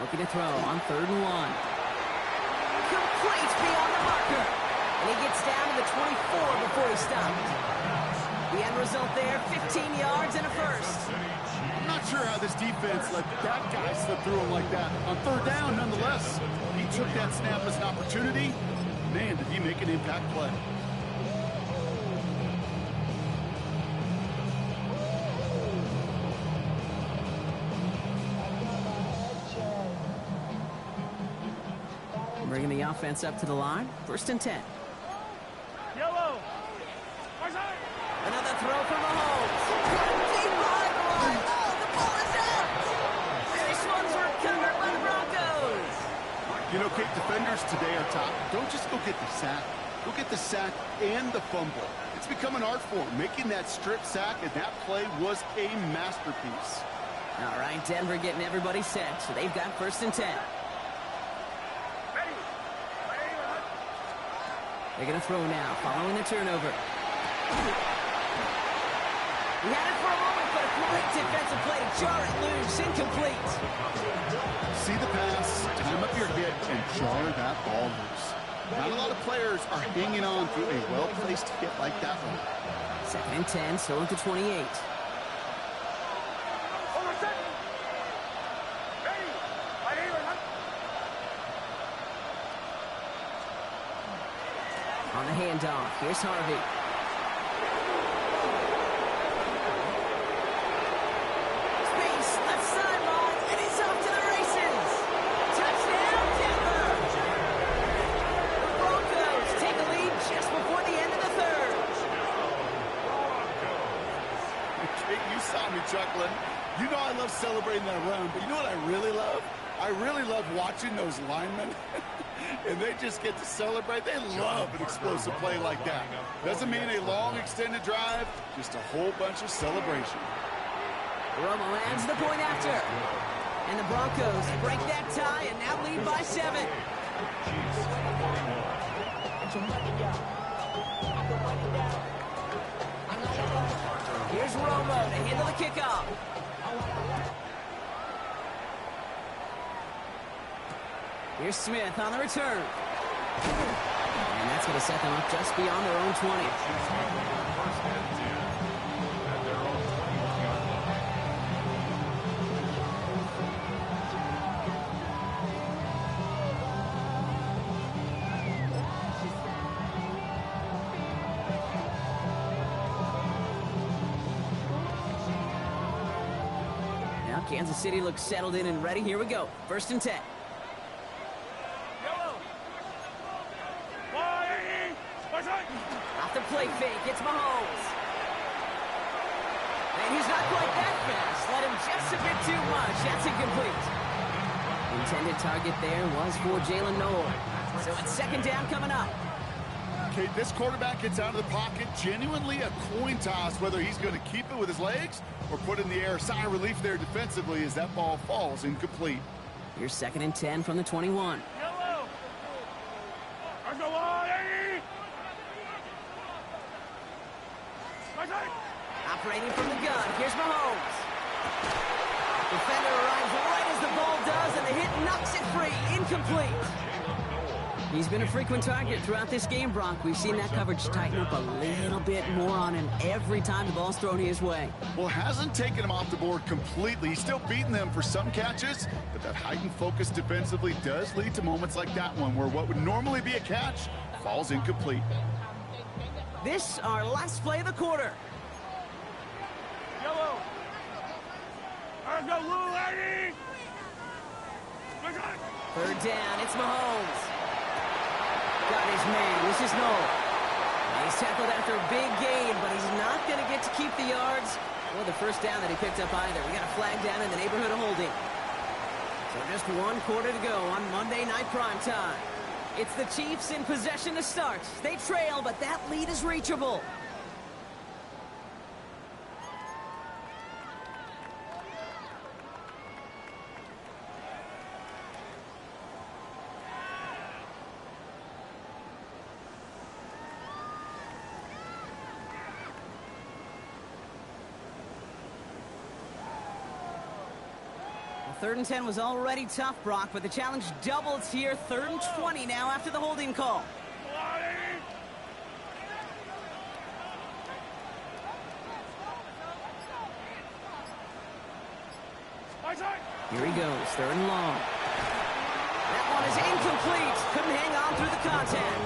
Speaker 4: Looking to throw on 3rd and 1. Complete beyond the marker. And he gets down to the 24 before he stopped. The end result there, 15 yards and a first.
Speaker 5: I'm not sure how this defense let that guy slip through him like that. On 3rd down, nonetheless, he took that snap as an opportunity. Man, did he make an impact play.
Speaker 4: Bringing the offense up to the line. 1st and 10.
Speaker 6: Yellow.
Speaker 4: Another throw from Mahomes. Deep behind the line. Oh, the ball is out. And this one's recovered by the Broncos.
Speaker 5: You know, Kate, defenders today are top. Don't just go get the sack. Go get the sack and the fumble. It's become an art form, making that strip sack, and that play was a masterpiece.
Speaker 4: All right, Denver getting everybody set. So they've got 1st and 10. They're going to throw now, following the turnover. He had it for a moment, but a great defensive play to jar it loose. Incomplete.
Speaker 5: See the pass, time up your hit, and jar that ball loose. Not a lot of players are hanging on to a well-placed hit like that one.
Speaker 4: 2nd and 10, still at the 28. On the handoff, here's Harvey. Space, left sideline, and he's off to the races. Touchdown, Denver! The Broncos take a lead just before the end of the 3rd.
Speaker 5: Kate, you saw me chuckling. You know I love celebrating that run, but you know what I really love? I really love watching those linemen. And they just get to celebrate. They love an explosive play like that. Doesn't mean a long extended drive, just a whole bunch of celebration.
Speaker 4: Romo adds the point after. And the Broncos break that tie and now lead by 7. Here's Romo to handle the kickoff. Here's Smith on the return. And that's going to set them up just beyond their own 20. Now Kansas City looks settled in and ready. Here we go. 1st and 10. Off the play fake, it's Mahomes. And he's not quite that fast. Let him just a bit too much. That's incomplete. Intended target there was for Jalen Noel. So it's 2nd down coming up.
Speaker 5: Okay, this quarterback gets out of the pocket. Genuinely a coin toss whether he's going to keep it with his legs or put it in the air. Sigh of relief there defensively as that ball falls incomplete.
Speaker 4: Here's 2nd and 10 from the 21. Operating from the gun, here's Mahomes. Defender arrives right as the ball does, and the hit knocks it free. Incomplete. He's been a frequent target throughout this game, Brock. We've seen that coverage tighten up a little bit more on him every time the ball's thrown his way.
Speaker 5: Well, hasn't taken him off the board completely. He's still beating them for some catches, but that heightened focus defensively does lead to moments like that one where what would normally be a catch falls incomplete.
Speaker 4: This, our last play of the quarter.
Speaker 6: Yellow. Let's go, Blue Lady.
Speaker 4: Third down, it's Mahomes. Got his man, this is Noel. He's tackled after a big gain, but he's not going to get to keep the yards or the first down that he picked up either. We got a flag down in the neighborhood of holding. So just one quarter to go on Monday Night Prime Time. It's the Chiefs in possession to start. They trail, but that lead is reachable. Third and 10 was already tough, Brock, but the challenge doubles here. 3rd and 20 now after the holding call. Here he goes, 3rd and long. That one is incomplete. Couldn't hang on through the contact.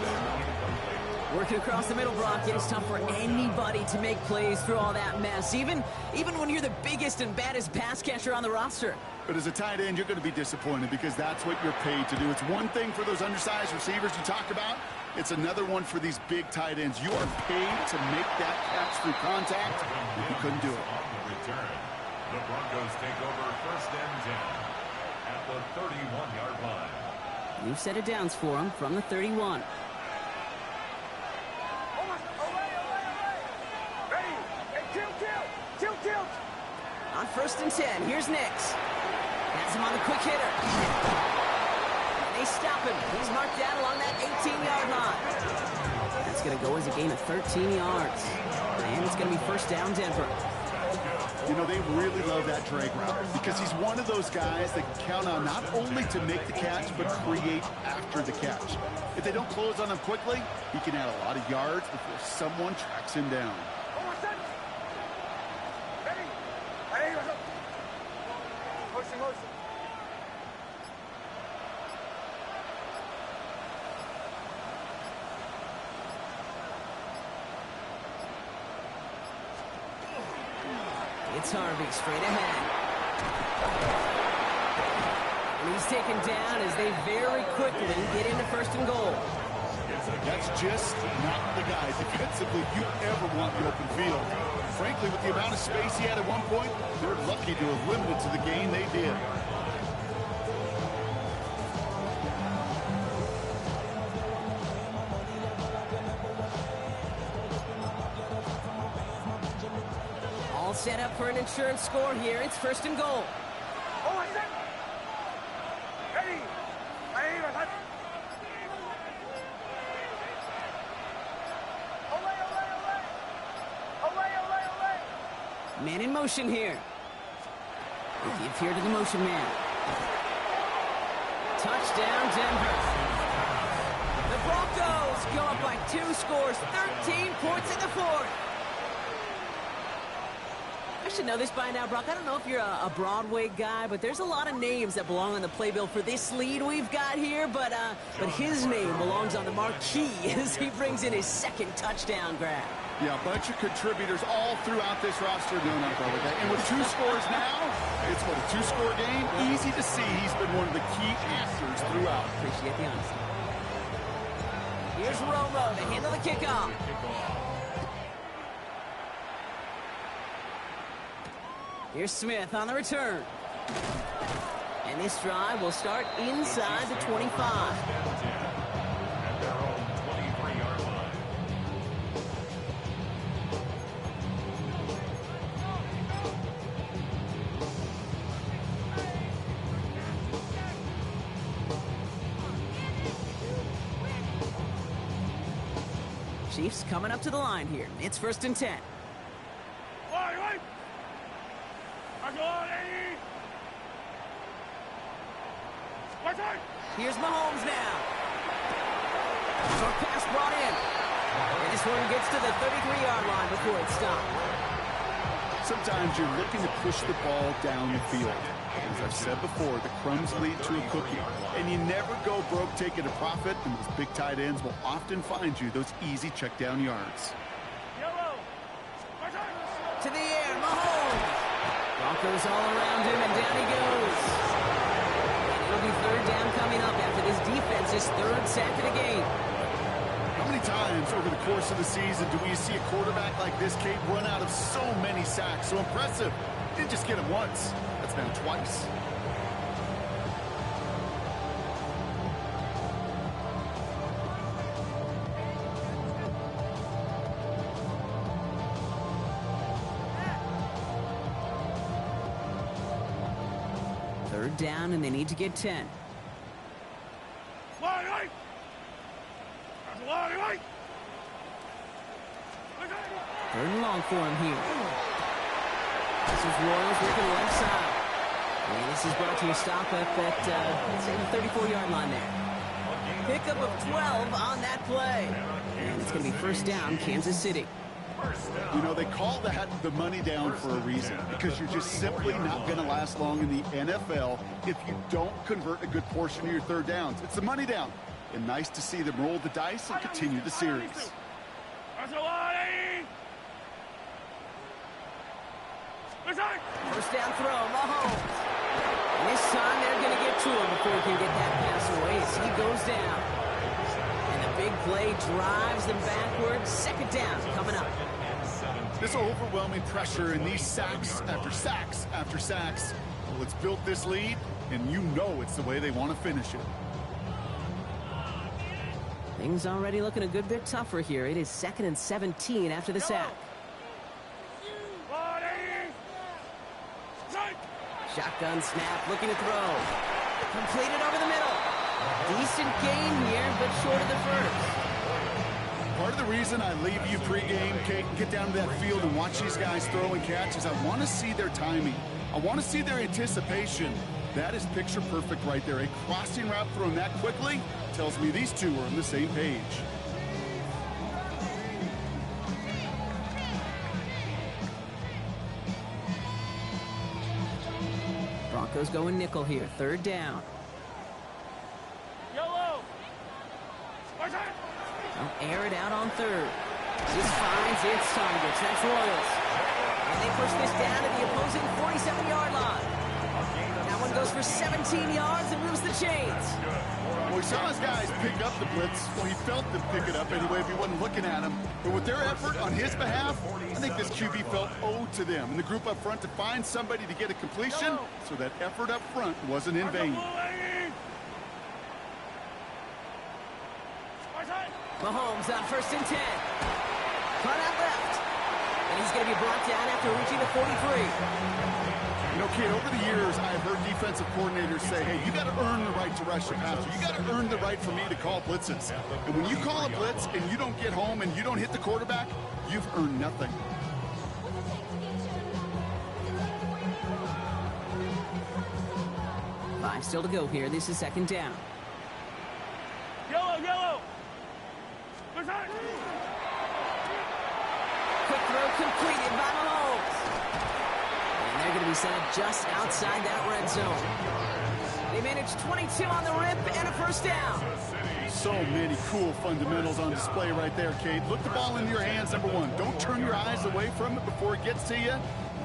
Speaker 4: Working across the middle, Brock, it is tough for anybody to make plays through all that mess, even when you're the biggest and baddest pass catcher on the roster.
Speaker 5: But as a tight end, you're going to be disappointed because that's what you're paid to do. It's one thing for those undersized receivers you talk about. It's another one for these big tight ends. You are paid to make that catch through contact. You couldn't do it.
Speaker 7: On the return, the Broncos take over 1st and 10 at the 31-yard line.
Speaker 4: New set of downs for him from the 31. On 1st and 10, here's Nix. Has him on the quick hitter. And they stop him. He's marked down along that 18-yard line. That's going to go as a gain of 13 yards. And it's going to be 1st down, Denver.
Speaker 5: You know, they really love that drag route because he's one of those guys that can count on not only to make the catch, but create after the catch. If they don't close on him quickly, he can add a lot of yards before someone tracks him down.
Speaker 4: It's Harvey straight ahead. And he's taken down as they very quickly get into 1st and goal.
Speaker 5: That's just not the guy defensively you ever want in the open field. Frankly, with the amount of space he had at one point, they're lucky to have limited to the gain they did.
Speaker 4: All set up for an insurance score here. It's 1st and goal. Man in motion here. He appeared to the motion man. Touchdown, Denver. The Broncos go up by 2 scores, 13 points in the 4th. I should know this by now, Brock. I don't know if you're a Broadway guy, but there's a lot of names that belong on the playbill for this lead we've got here, but his name belongs on the marquee as he brings in his 2nd touchdown grab.
Speaker 5: Yeah, a bunch of contributors all throughout this roster. No, not Broadway guy. And with 2 scores now, it's what, a 2-score game? Easy to see he's been one of the key answers throughout.
Speaker 4: Appreciate the honesty. Here's Romo to handle the kickoff. Here's Smith on the return. And this drive will start inside the 25.
Speaker 7: At their own 23-yard line.
Speaker 4: Chiefs coming up to the line here. It's 1st and 10. Here's Mahomes now. Short pass brought in. And this one gets to the 33-yard line before it's stopped.
Speaker 5: Sometimes you're looking to push the ball down the field. As I've said before, the crumbs lead to a cookie. And you never go broke taking a profit, and those big tight ends will often find you those easy check down yards.
Speaker 4: To the air, Mahomes. Broncos all around him, and down he goes. And it'll be third down coming up after this defense's third sack of the game.
Speaker 5: How many times over the course of the season do we see a quarterback like this, Kate, run out of so many sacks? So impressive. Didn't just get him once. That's now twice.
Speaker 4: Third down, and they need to get 10. Third and long for him here. This is Royals working left side. And this is brought to a stop up at, let's say, the 34-yard line there. Pickup of 12 on that play. And it's going to be first down, Kansas City.
Speaker 5: You know, they call that the money down for a reason, because you're just simply not going to last long in the NFL if you don't convert a good portion of your third downs. It's the money down. And nice to see them roll the dice and continue the series.
Speaker 4: First down throw, Mahomes. And this time they're going to get to him before he can get that pass away as he goes down. And the big play drives them backwards. Second down coming up.
Speaker 5: This overwhelming pressure and these sacks after sacks after sacks, well, it's built this lead, and you know it's the way they want to finish it.
Speaker 4: Things already looking a good bit tougher here. It is 2nd and 17 after the sack. Shotgun snap, looking to throw. Completed over the middle. Decent gain here, but short of the first.
Speaker 5: Part of the reason I leave you pregame, Kate, and get down to that field and watch these guys throw and catch is I want to see their timing. I want to see their anticipation. That is picture perfect right there. A crossing route thrown that quickly tells me these two are on the same page.
Speaker 4: Broncos going nickel here. Third down. They'll air it out on third. This finds its targets. That's Royals. And they push this down to the opposing 47-yard line. That one goes for 17 yards and moves the chains.
Speaker 5: Well, we saw his guys pick up the blitz. Well, he felt them pick it up anyway if he wasn't looking at him. But with their effort on his behalf, I think this QB felt owed to them and the group up front to find somebody to get a completion, so that effort up front wasn't in vain.
Speaker 4: Mahomes on 1st and 10. Cut out left. And he's going to be brought down after reaching the 43.
Speaker 5: You know, kid, over the years, I've heard defensive coordinators say, hey, you got to earn the right to rush your passer. You got to earn the right for me to call blitzes. And when you call a blitz and you don't get home and you don't hit the quarterback, you've earned nothing.
Speaker 4: Five still to go here. This is second down.
Speaker 6: Yellow.
Speaker 4: Quick throw completed by Mahomes. And they're going to be set up just outside that red zone. They managed 22 on the rip and a first down.
Speaker 5: So many cool fundamentals on display right there, Kate. Look the ball into your hands, number one. Don't turn your eyes away from it before it gets to you.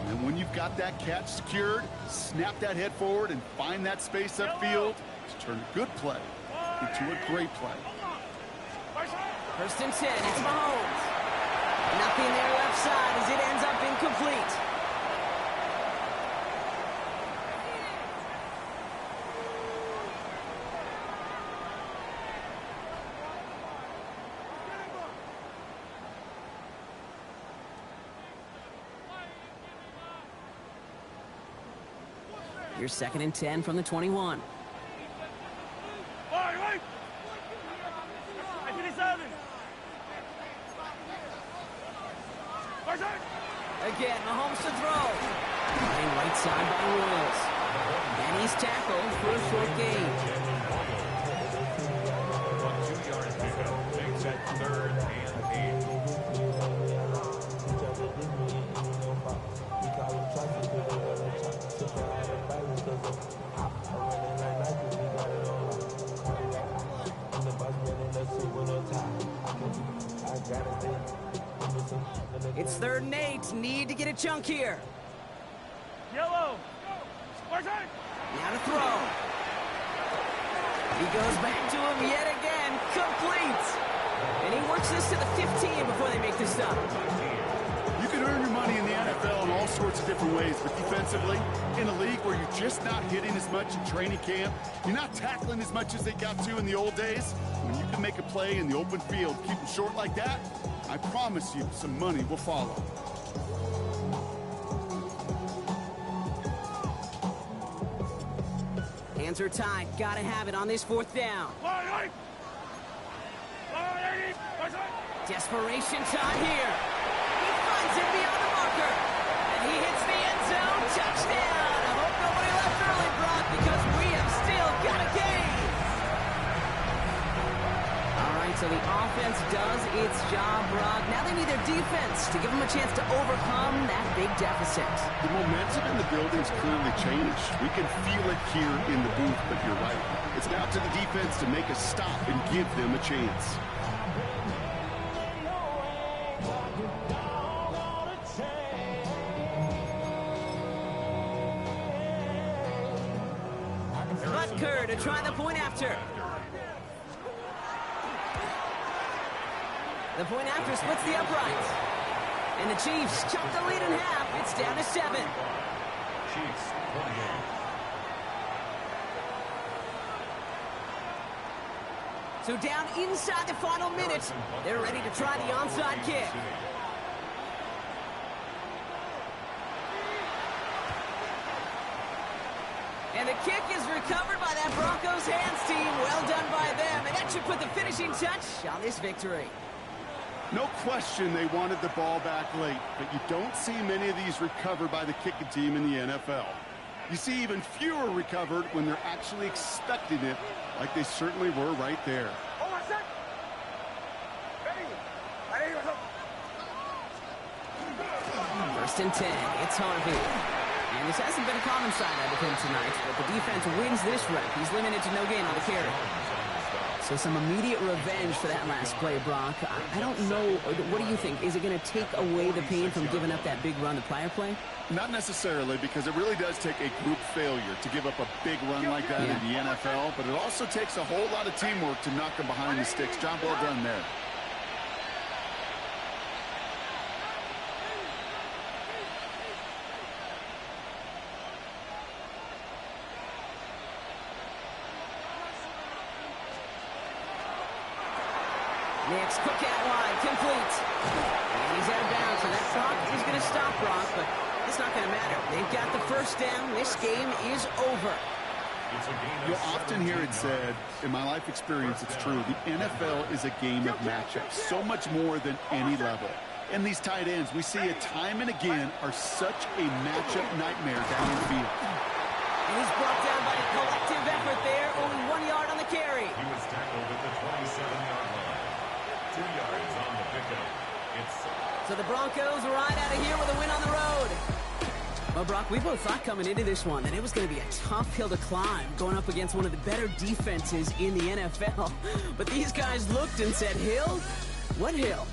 Speaker 5: And when you've got that catch secured, snap that head forward and find that space upfield to turn a good play into a great play.
Speaker 4: 1st and 10, it's Mahomes. Nothing there left side as it ends up incomplete. Your 2nd and 10 from the 21. Again, Mahomes to throw. Running right side by Royals. And he's tackled for a short gain.
Speaker 7: 2-yard pickup makes it 3rd and 8.
Speaker 4: It's 3rd and 8. Need to get a chunk here.
Speaker 6: Yellow.
Speaker 4: Now to throw. He goes back to him yet again. Complete. And he works this to the 15 before they make the stop.
Speaker 5: You can earn your money in the NFL in all sorts of different ways, but defensively, in a league where you're just not hitting as much in training camp, you're not tackling as much as they got to in the old days, when you can make a play in the open field, keep them short like that, I promise you some money will follow.
Speaker 4: Hands are tied. Gotta have it on this 4th down. Desperation time here. He finds it beyond the marker. And he hits the end zone. Touchdown. I hope nobody left early, Brock, because we have still got a game. All right, so the offense does its job, Brock. Now they need their defense to give them a chance to overcome that big deficit.
Speaker 5: The momentum in the building's clearly changed. We can feel it here in the booth, but you're right. It's now to the defense to make a stop and give them a chance.
Speaker 4: Butker to try the point after. The point after splits the uprights. And the Chiefs chop the lead in half. It's down to 7.
Speaker 7: Chiefs 28.
Speaker 4: So down inside the final minute, they're ready to try the onside kick. And the kick is recovered by that Broncos hands team. Well done by them. And that should put the finishing touch on this victory.
Speaker 5: No question they wanted the ball back late, but you don't see many of these recovered by the kicking team in the NFL. You see even fewer recovered when they're actually expecting it, like they certainly were right there.
Speaker 4: First and 10. It's Harvey. And this hasn't been a common sight out of him tonight, but the defense wins this rep. He's limited to no gain on the carry. So some immediate revenge for that last play, Brock. I don't know. What do you think? Is it going to take away the pain from giving up that big run the prior play?
Speaker 5: Not necessarily, because it really does take a group failure to give up a big run like that in the NFL, but it also takes a whole lot of teamwork to knock them behind the sticks. Job well done there.
Speaker 4: Next, Cook out wide, complete. And he's out of bounds, so that clock is going to stop Brock, but it's not going to matter. They've got the first down. This game is over.
Speaker 5: You'll often hear it said, in my life experience, it's true, the NFL is a game of matchups, so much more than any level. And these tight ends, we see it time and again, are such a matchup nightmare down the field.
Speaker 4: And he's brought down by a collective effort there, only 1 yard on the carry.
Speaker 7: He was tackled at the 27-yard line. 2 yards on the pickup.
Speaker 4: So the Broncos ride out of here with a win on the road. Well, Brock, we both thought coming into this one that it was going to be a tough hill to climb, going up against one of the better defenses in the NFL. But these guys looked and said, hill? What hill?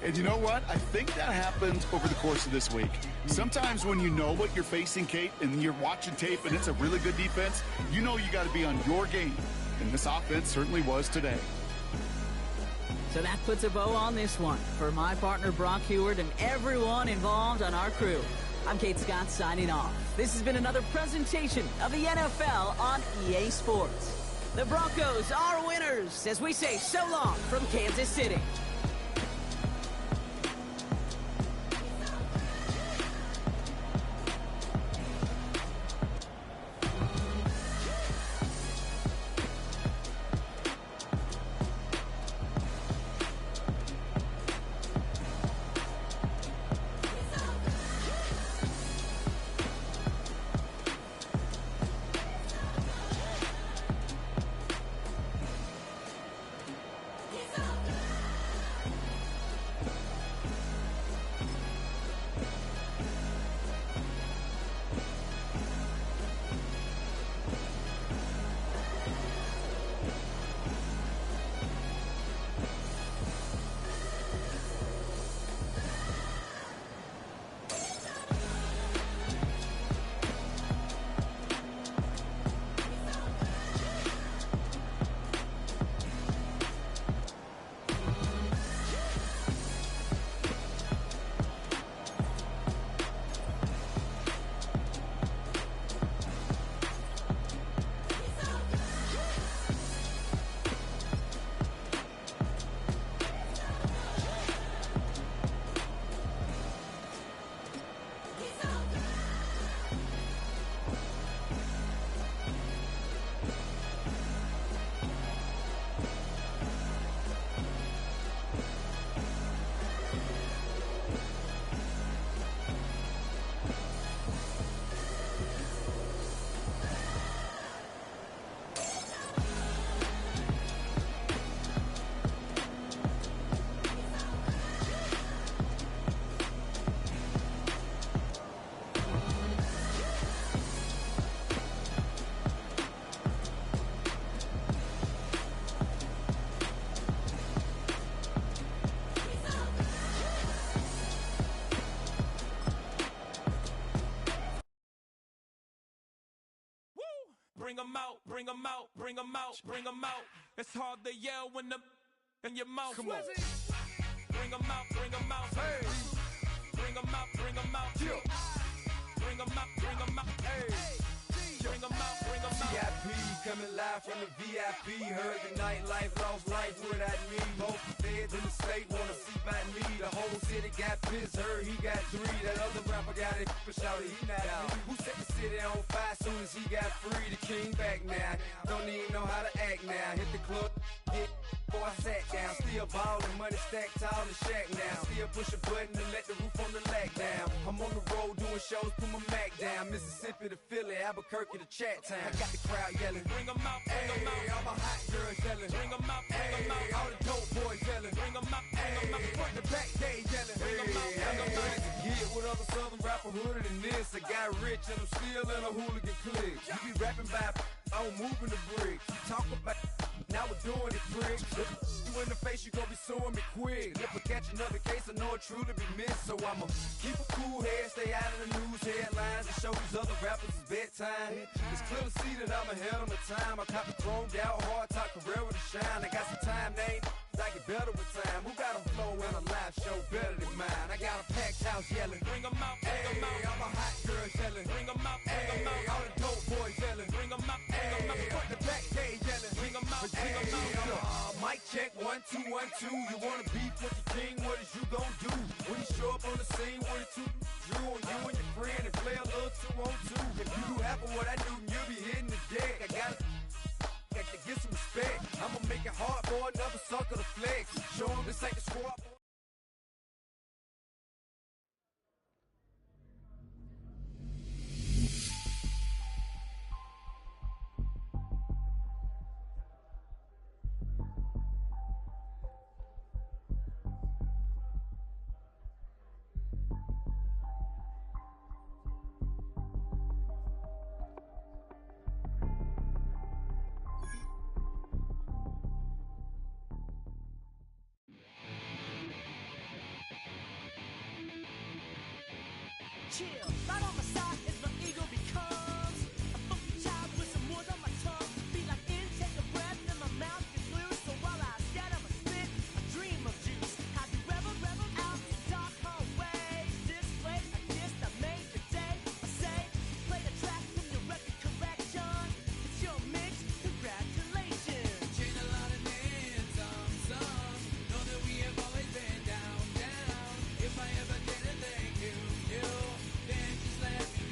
Speaker 5: And you know what? I think that happened over the course of this week. Sometimes when you know what you're facing, Kate, and you're watching tape and it's a really good defense, you know you got to be on your game. And this offense certainly was today.
Speaker 4: So that puts a bow on this one. For my partner, Brock Heward, and everyone involved on our crew, I'm Kate Scott signing off. This has been another presentation of the NFL on EA Sports. The Broncos are winners as we say so long from Kansas City.
Speaker 8: bring 'em out, bring 'em out, bring 'em out, bring 'em out. It's hard to yell when the in your mouth.
Speaker 6: Come on.
Speaker 8: Bring 'em out, bring 'em out.
Speaker 6: Hey.
Speaker 8: Bring 'em out, bring 'em out.
Speaker 6: Yeah.
Speaker 8: Bring 'em out, bring 'em out.
Speaker 6: Hey.
Speaker 8: Bring 'em out, bring 'em out.
Speaker 9: VIP coming live from the VIP. Heard the nightlife, lost life without me. Both feds in the state wanna see by me. The whole city got pissed, heard he got 3. That other rapper got it, but shouted he not out. Who set the city on fire soon as he got free? The king back now, don't even know how to act now. Hit the club, hit before I sat down. Still ballin', money stacked tall in the shack now. Still push a button and let the roof on the lack down. I'm on the road doing shows, put my Mac down. Mississippi to Philly, Albuquerque to Chat Town. I got the crowd yelling,
Speaker 8: Bring 'em out, bring 'em out.
Speaker 9: all my hot girls yelling,
Speaker 8: Bring 'em out, bring 'em out.
Speaker 9: all the dope boys yelling,
Speaker 8: Bring 'em out, bring 'em out.
Speaker 9: front to back they yelling,
Speaker 8: Bring 'em out, bring 'em out.
Speaker 9: to get with other southern rapper hooded than this. I got rich and I'm still in a hooligan clique. You be rapping by, I'm moving the bricks. You talk about, now we're doing it, prick. You in the face, you gon' be suing me quick. If I catch another case, I know it truly be missed. So I'ma keep a cool head, stay out of the news headlines, and show these other rappers it's bedtime. It's clear to see that I'm ahead of my time. I copy chromed out, hard talk, career with a shine. I got some time, name. I get better with time. Who got a flow and a live show better than mine? I got a packed house yelling.
Speaker 8: Bring 'em out, bring 'em out.
Speaker 9: All my hot girls yelling.
Speaker 8: Bring 'em out, bring 'em out.
Speaker 9: All the dope boys yelling.
Speaker 8: Bring 'em out, bring 'em out.
Speaker 9: Front to back they yelling.
Speaker 8: Bring 'em out, bring 'em out.
Speaker 9: Mic check 1 2 1 2. You wanna beef with the king? What is you gon' do when you show up on the scene with a 2 drew on you and your friend and play a little 2 on 2? If you do half of what I do, you'll be hitting the deck. I gotta get some respect. I'ma make it hard for another sucker to flex. Show 'em this ain't the squad.
Speaker 1: Chill, right on my side as my ego becomes a funky child with some wood on my tongue. Feel like intake a breath and my mouth gets loose. So while I scatter my spit, I dream of juice. How to rebel out the dark hallways. This place, I guess I made the day. I say, play the track from your record correction. It's your mix, congratulations.
Speaker 10: Chain a lot of names, some. Know that we have always been down. If I ever didn't thank you, then just let me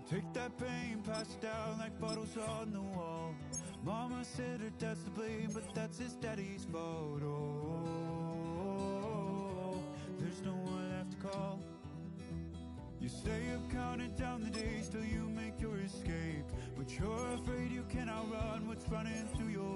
Speaker 11: Take that pain, pass it down like bottles on the wall. Mama said her dad's to blame, but that's his daddy's fault. Oh, there's no one left to call. You stay up counting down the days till you make your escape, but you're afraid you cannot run what's running through your